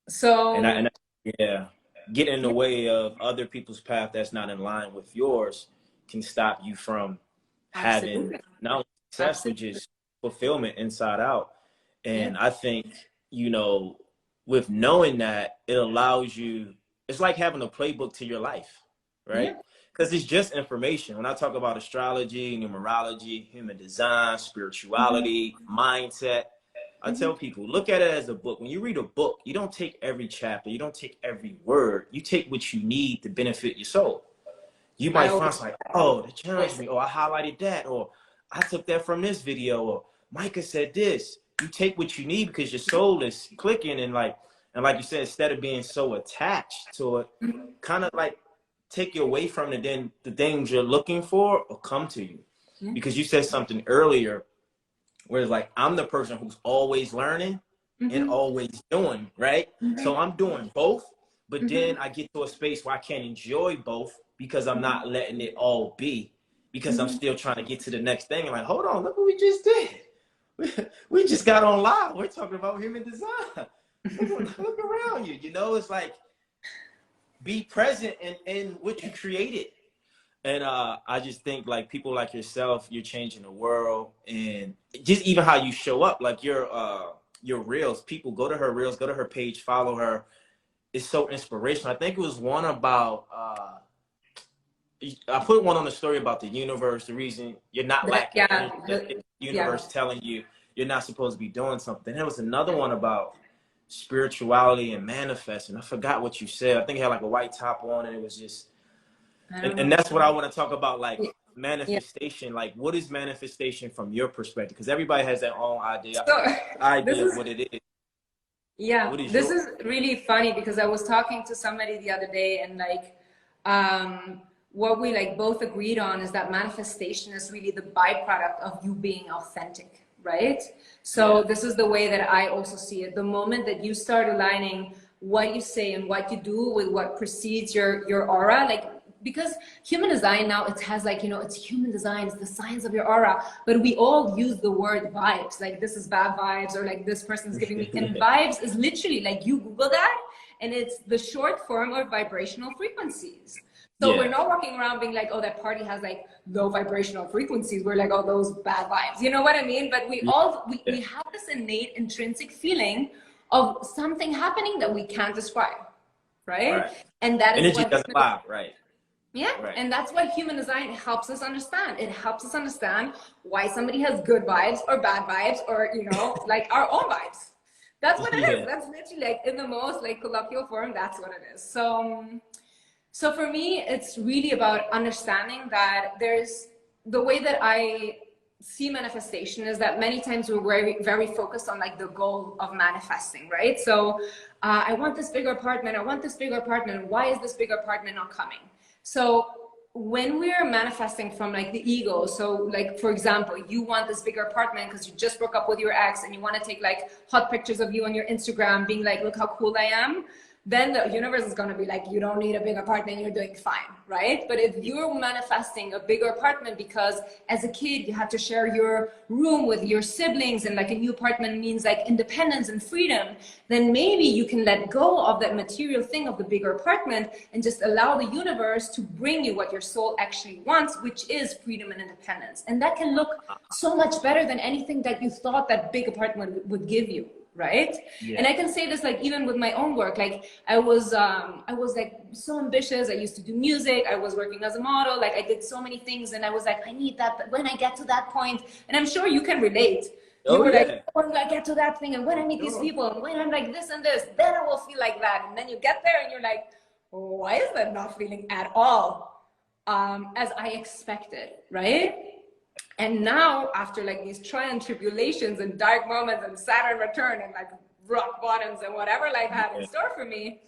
Speaker 3: So getting in the way of other people's path that's not in line with yours can stop you from having not only success, but just fulfillment inside out. And I think, you know, with knowing that, it allows you, it's like having a playbook to your life, right? Because it's just information. When I talk about astrology, numerology, human design, spirituality, mindset, I tell people, look at it as a book. When you read a book, you don't take every chapter, you don't take every word, you take what you need to benefit your soul. You might find like, oh, that challenged me, or I highlighted that, or I took that from this video, or Maike said this. You take what you need because your soul is clicking, and like you said, instead of being so attached to it, kind of like take you away from it, then the things you're looking for will come to you. Because you said something earlier where it's like, I'm the person who's always learning and always doing, right? So I'm doing both, but then I get to a space where I can't enjoy both because I'm not letting it all be, because I'm still trying to get to the next thing. And like, hold on, look what we just did. We just got on live. We're talking about human design. Look around you. You know, it's like, be present in what you created. And I just think like people like yourself, you're changing the world, and just even how you show up, like your reels. People go to her reels, go to her page, follow her. It's so inspirational. I think it was one about I put one on the story about the universe, the reason you're not lacking, the universe telling you you're not supposed to be doing something. There was another one about spirituality and manifesting. I forgot what you said. I think it had like a white top on, and it was just, and that's what I want to talk about, like manifestation. Like, what is manifestation from your perspective? Because everybody has their own idea of what it is.
Speaker 2: Yeah, this is really funny because I was talking to somebody the other day, and like, what we like both agreed on is that manifestation is really the byproduct of you being authentic, right? So this is the way that I also see it. The moment that you start aligning what you say and what you do with what precedes your aura. Like, because human design now, it has like, you know, it's human design, it's the science of your aura, but we all use the word vibes, like this is bad vibes, or like this person's giving me, and vibes is literally like, you Google that and it's the short form of vibrational frequencies. So we're not walking around being like, oh, that party has like low vibrational frequencies. We're like, oh, those bad vibes. You know what I mean? But we all, we have this innate intrinsic feeling of something happening that we can't describe, right? And that is
Speaker 3: energy doesn't lie, right?
Speaker 2: Yeah, and that's what human design helps us understand. It helps us understand why somebody has good vibes or bad vibes, or, you know, like our own vibes. That's what it is. That's literally like, in the most like colloquial form, that's what it is. So for me, it's really about understanding that there's the way that I see manifestation is that many times we're very, very focused on like the goal of manifesting, right? So I want this bigger apartment. I want this bigger apartment. Why is this bigger apartment not coming? So when we're manifesting from like the ego, so like, for example, you want this bigger apartment because you just broke up with your ex and you want to take like hot pictures of you on your Instagram being like, look how cool I am. Then the universe is going to be like, you don't need a big apartment, you're doing fine, right? But if you're manifesting a bigger apartment because as a kid you had to share your room with your siblings, and like a new apartment means like independence and freedom, then maybe you can let go of that material thing of the bigger apartment and just allow the universe to bring you what your soul actually wants, which is freedom and independence. And that can look so much better than anything that you thought that big apartment would give you. Right. And I can say this, like, even with my own work, like I was like so ambitious. I used to do music. I was working as a model. Like I did so many things, and I was like, I need that. When I get to that point, and I'm sure you can relate. You were like, when I get to that thing, and when I meet these people, and when I'm like this and this, then I will feel like that. And then you get there and you're like, why is that not feeling at all as I expected, right? And now, after like these trials and tribulations and dark moments and Saturn return and like rock bottoms and whatever life had in store for me,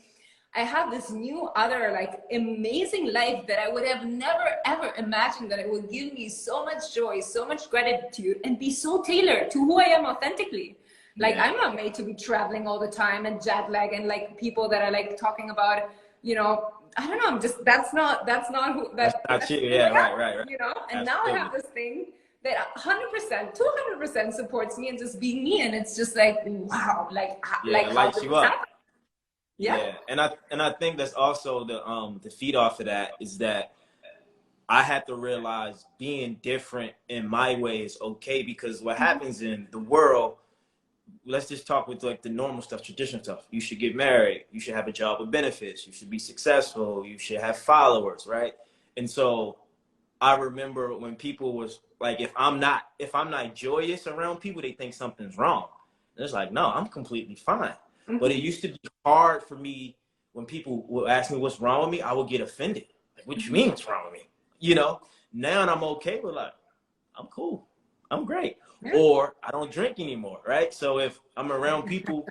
Speaker 2: I have this new other like amazing life that I would have never ever imagined that it would give me so much joy, so much gratitude, and be so tailored to who I am authentically. Like I'm not made to be traveling all the time and jet lag and like people that are like talking about, you know, I don't know, I'm just, that's not who, that's not you. Yeah, right. You know, and now I have this thing that 100%, 200% supports me and just being me. And it's just like, wow, like
Speaker 3: it lights you up.
Speaker 2: Yeah.
Speaker 3: And I think that's also the feed off of that is that I had to realize being different in my way is okay, because what happens in the world, let's just talk with like the normal stuff, traditional stuff. You should get married. You should have a job with benefits. You should be successful. You should have followers, right? And so I remember when people was like, if I'm not joyous around people, they think something's wrong. And it's like, no, I'm completely fine. But it used to be hard for me when people would ask me what's wrong with me, I would get offended. Like, what you mean what's wrong with me? You know, now I'm okay with like, I'm cool. I'm great. Or I don't drink anymore, right? So if I'm around people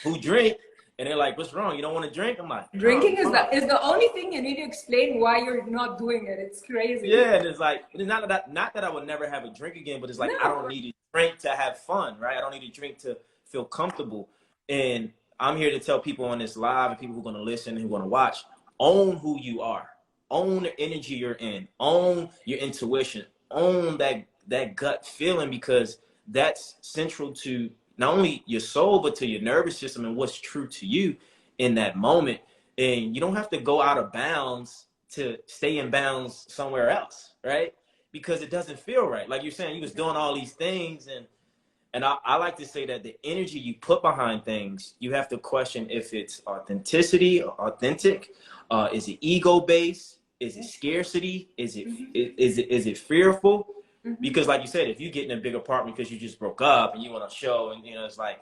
Speaker 3: who drink and they're like, what's wrong? You don't want to drink? I'm like,
Speaker 2: drinking is the only thing you need to explain why you're not doing it. It's crazy.
Speaker 3: Yeah, and it's like, not that I would never have a drink again, but it's like, I don't need to drink to have fun, right? I don't need to drink to feel comfortable. And I'm here to tell people on this live and people who are going to listen and who are going to watch, own who you are. Own the energy you're in. Own your intuition. Own that gut feeling, because that's central to not only your soul, but to your nervous system and what's true to you in that moment. And you don't have to go out of bounds to stay in bounds somewhere else, right? Because it doesn't feel right. Like you're saying, you was doing all these things. And I like to say that the energy you put behind things, you have to question if it's authenticity or authentic. Is it ego-based? Is it scarcity? Is it fearful? Because like you said, if you get in a big apartment because you just broke up and you want to show, and you know, it's like,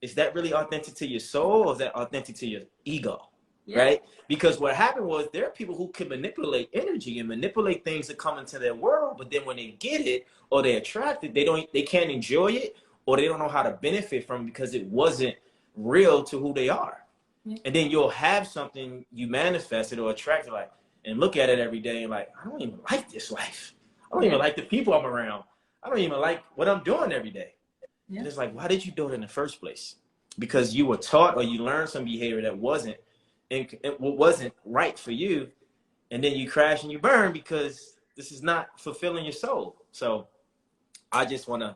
Speaker 3: is that really authentic to your soul, or is that authentic to your ego? Right? Because what happened was there are people who can manipulate energy and manipulate things that come into their world, but then when they get it or they attract it, they can't enjoy it, or they don't know how to benefit from it because it wasn't real to who they are. And then you'll have something you manifested or attracted, like, and look at it every day and like, I don't even like this life. I don't even like the people I'm around. I don't even like what I'm doing every day. And it's like, why did you do it in the first place? because you were taught or you learned some behavior that wasn't, and it wasn't right for you. And then you crash and you burn because this is not fulfilling your soul. So I just want to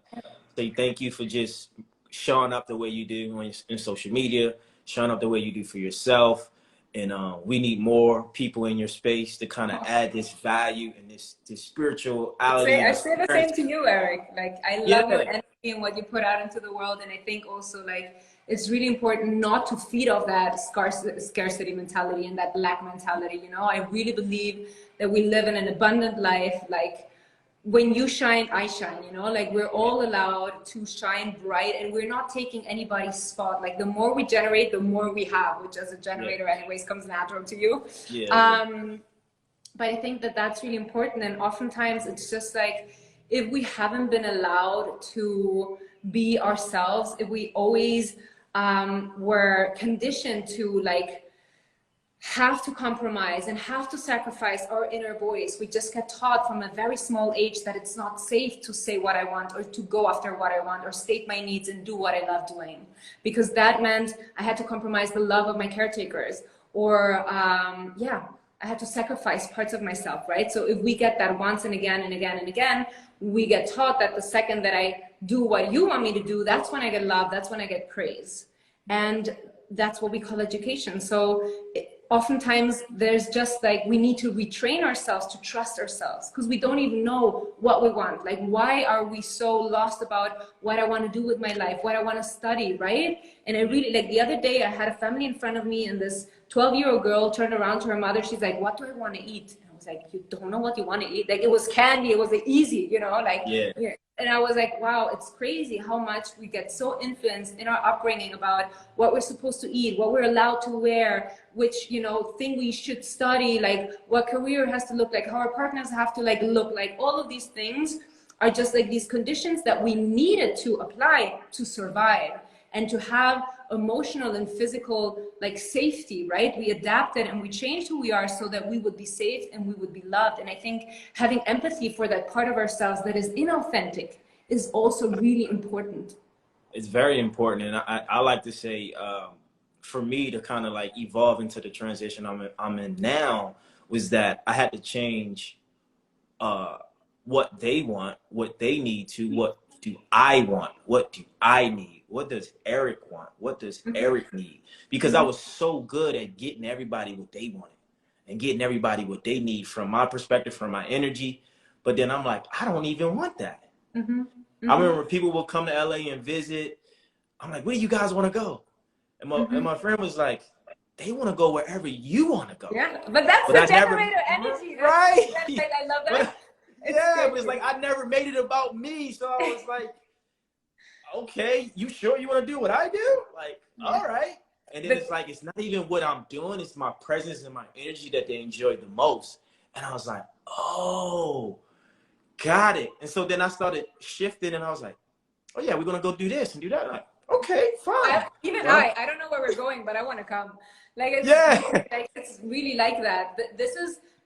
Speaker 3: say thank you for just showing up the way you do in social media, showing up the way you do for yourself. And we need more people in your space to kind of add this value and this spirituality.
Speaker 2: I say the same to you, Eric. Like, I love your
Speaker 3: Yeah,
Speaker 2: energy and what you put out into the world. And I think also, like, it's really important not to feed off that scarcity mentality and that lack mentality. You know, I really believe that we live in an abundant life. Like, when you shine, I shine, you know, like we're all allowed to shine bright, and we're not taking anybody's spot. Like, the more we generate, the more we have, which as a generator anyways comes natural to you. But I think that that's really important. And oftentimes it's just like, if we haven't been allowed to be ourselves, if we always were conditioned to like have to compromise and have to sacrifice our inner voice. We just get taught from a very small age that it's not safe to say what I want, or to go after what I want, or state my needs and do what I love doing, because that meant I had to compromise the love of my caretakers, or I had to sacrifice parts of myself, right? So if we get that once and again and again and again, we get taught that the second that I do what you want me to do, that's when I get love, that's when I get praise. And that's what we call education. So oftentimes there's just like, we need to retrain ourselves to trust ourselves, because we don't even know what we want. Like, why are we so lost about what I want to do with my life, what I want to study, right? And I really, like, the other day I had a family in front of me, and this 12-year-old girl turned around to her mother. She's like, what do I want to eat? And I was like, you don't know what you want to eat? Like, it was candy, it was easy, you know, like, yeah. And I was like, wow, it's crazy how much we get so influenced in our upbringing about what we're supposed to eat, what we're allowed to wear, which, you know, thing we should study, like what career has to look like, how our partners have to like look like. All of these things are just like these conditions that we needed to apply to survive and to have emotional and physical like safety, right? We adapted and we changed who we are so that we would be safe and we would be loved. And I think having empathy for that part of ourselves that is inauthentic is also really important.
Speaker 3: It's very important. And I like to say, for me to kind of like evolve into the transition I'm in now, was that I had to change what they want, what they need, to what do I want, what do I need, what does Eric want, what does Eric need? Because I was so good at getting everybody what they wanted and getting everybody what they need from my perspective, from my energy. But then I'm like, I don't even want that. I remember people will come to LA and visit. I'm like, where do you guys want to go? And my friend was like, they want to go wherever you want to go.
Speaker 2: Yeah, but that's the generator energy.
Speaker 3: Right.
Speaker 2: I love that.
Speaker 3: It was like, I never made it about me. So I was like, okay, you sure you want to do what I do? Like, all right. And then it's like, it's not even what I'm doing. It's my presence and my energy that they enjoy the most. And I was like, oh, got it. And so then I started shifting, and I was like, oh yeah, we're going to go do this and do that. I'm like, okay, fine.
Speaker 2: I don't know where we're going, but I want to come. Like, it's really like that.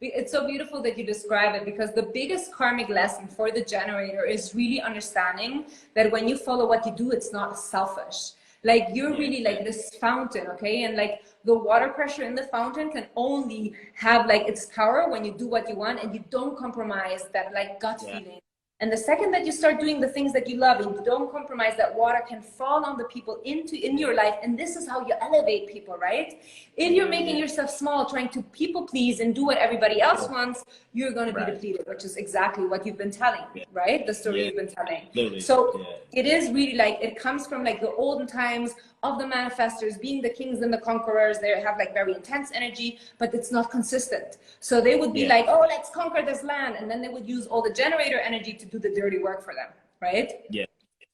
Speaker 2: It's so beautiful that you describe it, because the biggest karmic lesson for the generator is really understanding that when you follow what you do, it's not selfish. Like, you're really like this fountain, okay? And like, the water pressure in the fountain can only have like its power when you do what you want and you don't compromise that like gut feeling. And the second that you start doing the things that you love and you don't compromise, that water can fall on the people in your life. And this is how you elevate people, right? If you're making yourself small, trying to people please and do what everybody else wants, you're going to be depleted, which is exactly what you've been telling, right? The story you've been telling. So it is really like, it comes from like the olden times of the manifestors being the kings and the conquerors. They have like very intense energy, but it's not consistent. So they would be like, oh, let's conquer this land. And then they would use all the generator energy to do the dirty work for them, right? Yeah.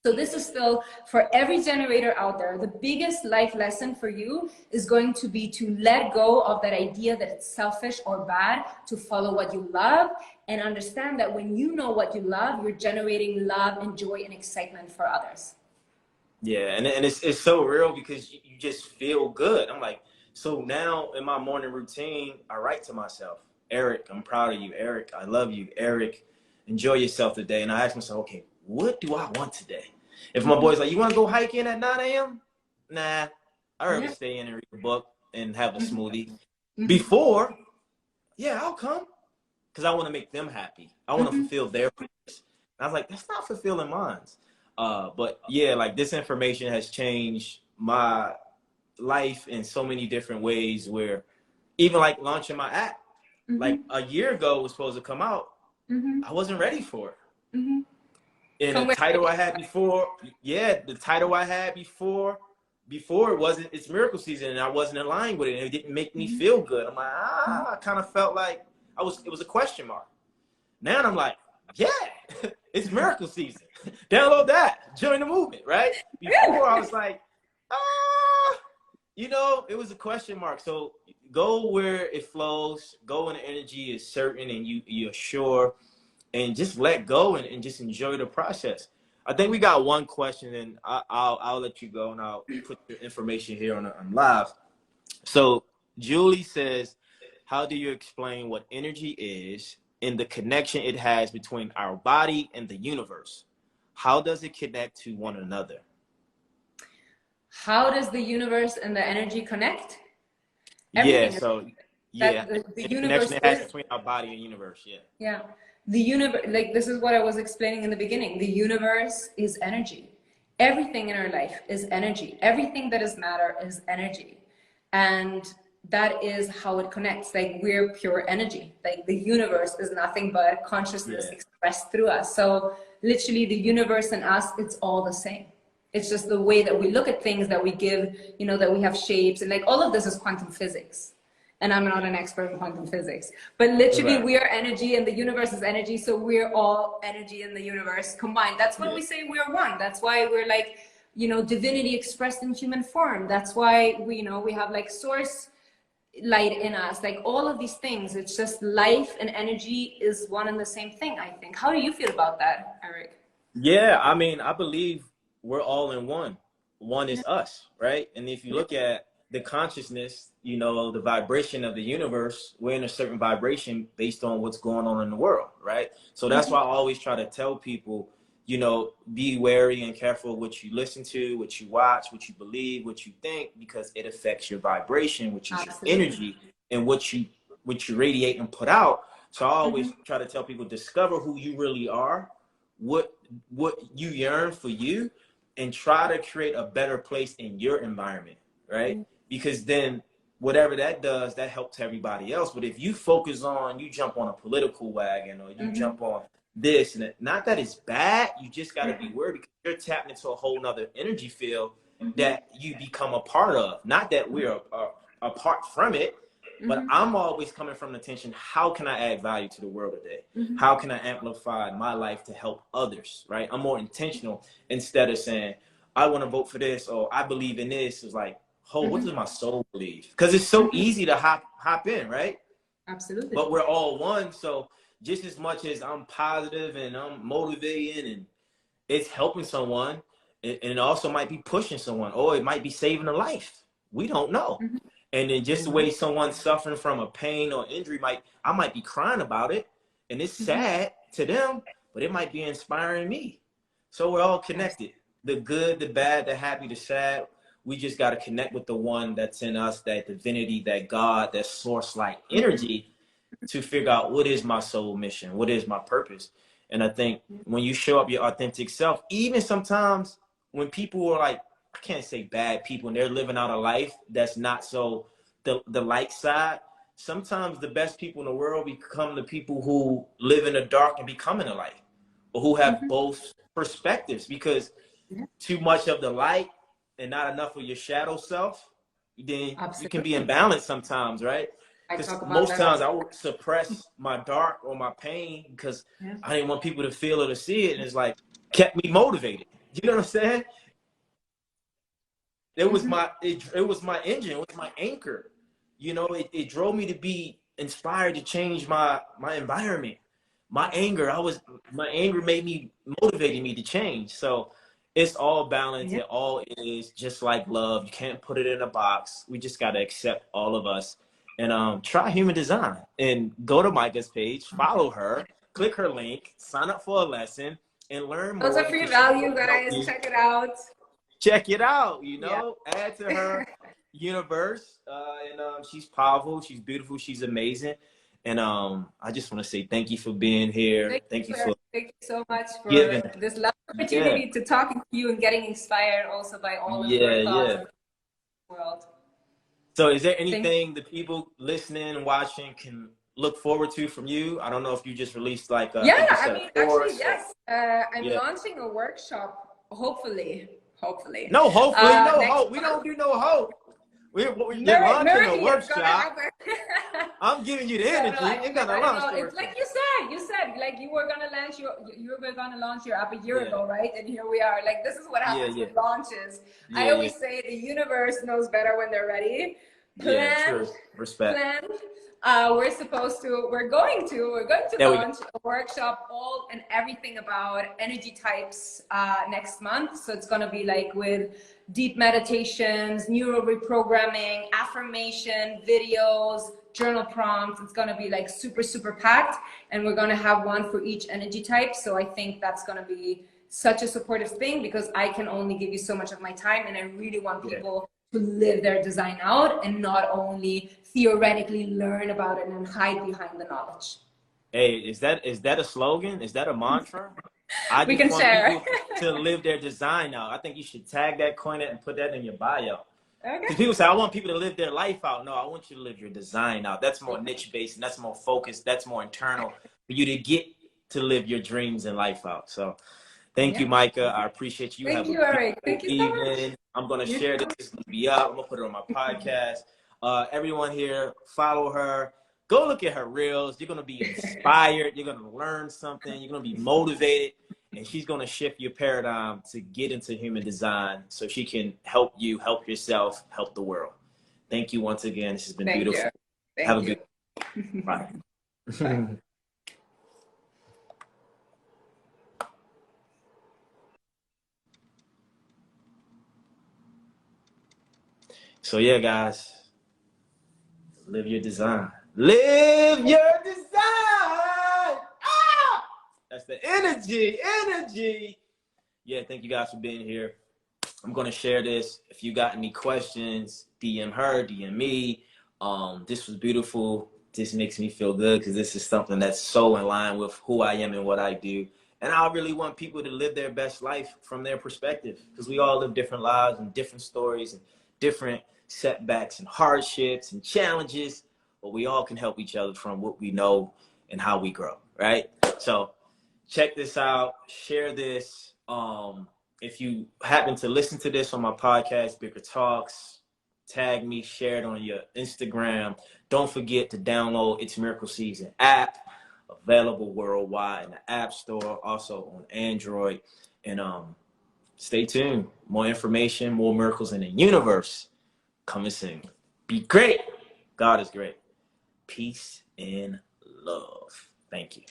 Speaker 2: So this is still, for every generator out there, the biggest life lesson for you is going to be to let go of that idea that it's selfish or bad to follow what you love, and understand that when you know what you love, you're generating love and joy and excitement for others.
Speaker 3: Yeah, and it's so real, because you just feel good. I'm like, so now in my morning routine, I write to myself, Eric, I'm proud of you. Eric, I love you. Eric, enjoy yourself today. And I ask myself, okay, what do I want today? If my boy's like, you want to go hiking at 9 a.m.? nah, I'd rather
Speaker 2: Yeah.
Speaker 3: stay in and read a book and have a
Speaker 2: Mhm.
Speaker 3: smoothie.
Speaker 2: Mhm.
Speaker 3: Before, yeah, I'll come because I want to make them happy. I want to
Speaker 2: Mhm.
Speaker 3: fulfill their purpose. And I was like, that's not fulfilling mine. But yeah, like this information has changed my life in so many different ways where even like launching my app, like
Speaker 2: Mhm.
Speaker 3: a year ago was supposed to come out.
Speaker 2: Mhm.
Speaker 3: I wasn't ready for it.
Speaker 2: Mhm.
Speaker 3: And the
Speaker 2: From where?
Speaker 3: title I had before, yeah, the title I had before it wasn't, it's miracle season, and I wasn't aligned with it, and it didn't make me
Speaker 2: Mhm.
Speaker 3: feel good. I'm like,
Speaker 2: Mhm.
Speaker 3: I kind of felt like it was a question mark. Now I'm like, yeah, it's miracle season. Download that, join the movement, right? Before I was like, ah, it was a question mark. So go where it flows, go when the energy is certain and you're sure, and just let go and just enjoy the process. I think we got one question, and I'll let you go, and I'll put your information here on live. So Julie says, how do you explain what energy is and the connection it has between our body and the universe? How does it connect to one another?
Speaker 2: How does the universe and the energy connect?
Speaker 3: Yeah,
Speaker 2: Everything is
Speaker 3: so yeah,
Speaker 2: that the
Speaker 3: any connection
Speaker 2: universe
Speaker 3: it has
Speaker 2: is.
Speaker 3: between our body and universe, yeah.
Speaker 2: Yeah. The universe, like this is what I was explaining in the beginning. The universe is energy. Everything in our life is energy. Everything that is matter is energy. And that is how it connects. Like we're pure energy. Like the universe is nothing but consciousness
Speaker 3: Yeah.
Speaker 2: expressed through us. So literally the universe and us, it's all the same. It's just the way that we look at things, that we give, that we have shapes, and like all of this is quantum physics, and I'm not an expert in quantum physics, but literally
Speaker 3: Right.
Speaker 2: we are energy and the universe is energy. So we're all energy in the universe combined. That's why
Speaker 3: Yeah.
Speaker 2: we say we're one. That's why we're like, divinity expressed in human form. That's why we have like source light in us, like all of these things. It's just life and energy is one and the same thing, I think. How do you feel about that, Eric?
Speaker 3: Yeah, I mean, I believe we're all in one. One
Speaker 2: Yeah.
Speaker 3: is us, right? And if you
Speaker 2: Yeah.
Speaker 3: look at the consciousness, the vibration of the universe, we're in a certain vibration based on what's going on in the world, right? So that's
Speaker 2: Mhm.
Speaker 3: why I always try to tell people, be wary and careful what you listen to, what you watch, what you believe, what you think, because it affects your vibration, which is your
Speaker 2: Absolutely.
Speaker 3: energy, and what you radiate and put out. So I always
Speaker 2: Mhm.
Speaker 3: try to tell people, discover who you really are, what you yearn for you, and try to create a better place in your environment, right? Because then whatever that does, that helps everybody else. But if you focus on, you jump on a political wagon, or you
Speaker 2: Mhm.
Speaker 3: jump on this and that, not that it's bad, you just got to be
Speaker 2: Mhm.
Speaker 3: worried because you're tapping into a whole nother energy field
Speaker 2: Mhm.
Speaker 3: that you become a part of. Not that we're apart from it, but
Speaker 2: Mhm.
Speaker 3: I'm always coming from the intention, how can I add value to the world today?
Speaker 2: Mhm.
Speaker 3: How can I amplify my life to help others, right? I'm more intentional instead of saying, I want to vote for this, or I believe in this. It's like, oh, what does
Speaker 2: Mhm.
Speaker 3: my soul believe? Because it's so
Speaker 2: Mhm.
Speaker 3: easy to hop in, right?
Speaker 2: Absolutely.
Speaker 3: But we're all one. So just as much as I'm positive and I'm motivating and it's helping someone, and it also might be pushing someone, or it might be saving a life. We don't know.
Speaker 2: Mhm.
Speaker 3: And then just the
Speaker 2: Mhm.
Speaker 3: way someone's suffering from a pain or injury, I might be crying about it, and it's
Speaker 2: Mhm.
Speaker 3: sad to them, but it might be inspiring me. So we're all connected. The good, the bad, the happy, the sad. We just got to connect with the one that's in us, that divinity, that God, that source-like
Speaker 2: Mhm.
Speaker 3: energy, to figure out what is my soul mission, what is my purpose. And I think when you show up your authentic self, even sometimes when people are like, I can't say bad people, and they're living out a life that's not so the light side, sometimes the best people in the world become the people who live in the dark and become in the light, or who have
Speaker 2: Mhm.
Speaker 3: both perspectives, because
Speaker 2: Yeah.
Speaker 3: too much of the light and not enough of your shadow self, then you can be
Speaker 2: Absolutely.
Speaker 3: imbalanced sometimes, right?
Speaker 2: I
Speaker 3: Because
Speaker 2: talk about
Speaker 3: most
Speaker 2: that all
Speaker 3: times
Speaker 2: the
Speaker 3: I
Speaker 2: time.
Speaker 3: would suppress my dark or my pain because
Speaker 2: Yeah.
Speaker 3: I didn't want people to feel it or see it, and it's like kept me motivated. You know what I'm saying?
Speaker 2: Mhm.
Speaker 3: It was my engine, it was my anchor. It drove me to be inspired to change my environment.
Speaker 2: Absolutely.
Speaker 3: My anger made me motivated me to change. So it's all balance.
Speaker 2: Yeah.
Speaker 3: It all is just like love. You can't put it in a box. We just gotta accept all of us, and try human design and go to Maike's page, follow her, click her link, sign up for a lesson, and learn
Speaker 2: Lots
Speaker 3: more
Speaker 2: of free
Speaker 3: because she's
Speaker 2: value,
Speaker 3: going to help
Speaker 2: guys.
Speaker 3: you.
Speaker 2: Check it out.
Speaker 3: check it out. You know, add to her universe. And she's powerful. She's beautiful. She's amazing. And I just want to say thank you for being here. Thank you
Speaker 2: so much for
Speaker 3: giving.
Speaker 2: this last opportunity to talking to you and getting inspired also by all of your thoughts in the world.
Speaker 3: So is there anything the people listening and watching can look forward to from you? I don't know if you just released like a
Speaker 2: actually, yes. I'm launching a workshop, hopefully.
Speaker 3: No, hopefully, no hope. We don't do no hope. You're launching a workshop. I'm giving you the energy. You're gonna launch.
Speaker 2: It's like you said, like you were gonna launch your app a year ago, right? And here we are. Like this is what happens with launches. I always say the universe knows better when they're ready.
Speaker 3: True. Respect.
Speaker 2: We're going to launch a workshop, all and everything about energy types next month. So it's going to be like with deep meditations, neural reprogramming, affirmation, videos, journal prompts. It's going to be like super, super packed. And we're going to have one for each energy type. So I think that's going to be such a supportive thing because I can only give you so much of my time. And I really want people to live their design out and not only theoretically learn about it and hide behind the knowledge.
Speaker 3: Hey, is that a slogan? Is that a mantra?
Speaker 2: We can share.
Speaker 3: People to live their design out. I think you should tag that, coin it, and put that in your bio.
Speaker 2: Okay.
Speaker 3: Because people say, I want people to live their life out. No, I want you to live your design out. That's more niche-based, and that's more focused. That's more internal for you to get to live your dreams and life out. So thank you, Maike. I appreciate you.
Speaker 2: Thank you, Eric. Thank you so much.
Speaker 3: I'm going to share this. It's going to be up. I'm going to put it on my podcast. Everyone here, follow her. Go look at her reels. You're going to be inspired. You're going to learn something. You're going to be motivated. And she's going to shift your paradigm to get into human design so she can help you, help yourself, help the world. Thank you once again. This has been beautiful. Have a good bye. So yeah, guys, live your design. Live your design. Ah! That's the energy. Yeah, thank you guys for being here. I'm gonna share this. If you got any questions, DM her, DM me. This was beautiful. This makes me feel good because this is something that's so in line with who I am and what I do. And I really want people to live their best life from their perspective because we all live different lives and different stories and different setbacks and hardships and challenges, but we all can help each other from what we know and how we grow, right? So check this out, share this. If you happen to listen to this on my podcast, Bigger Talks, tag me, share it on your Instagram. Don't forget to download It's Miracle Season app, available worldwide in the App Store, also on Android. And stay tuned. More information, more miracles in the universe coming soon. Be great. God is great. Peace and love. Thank you.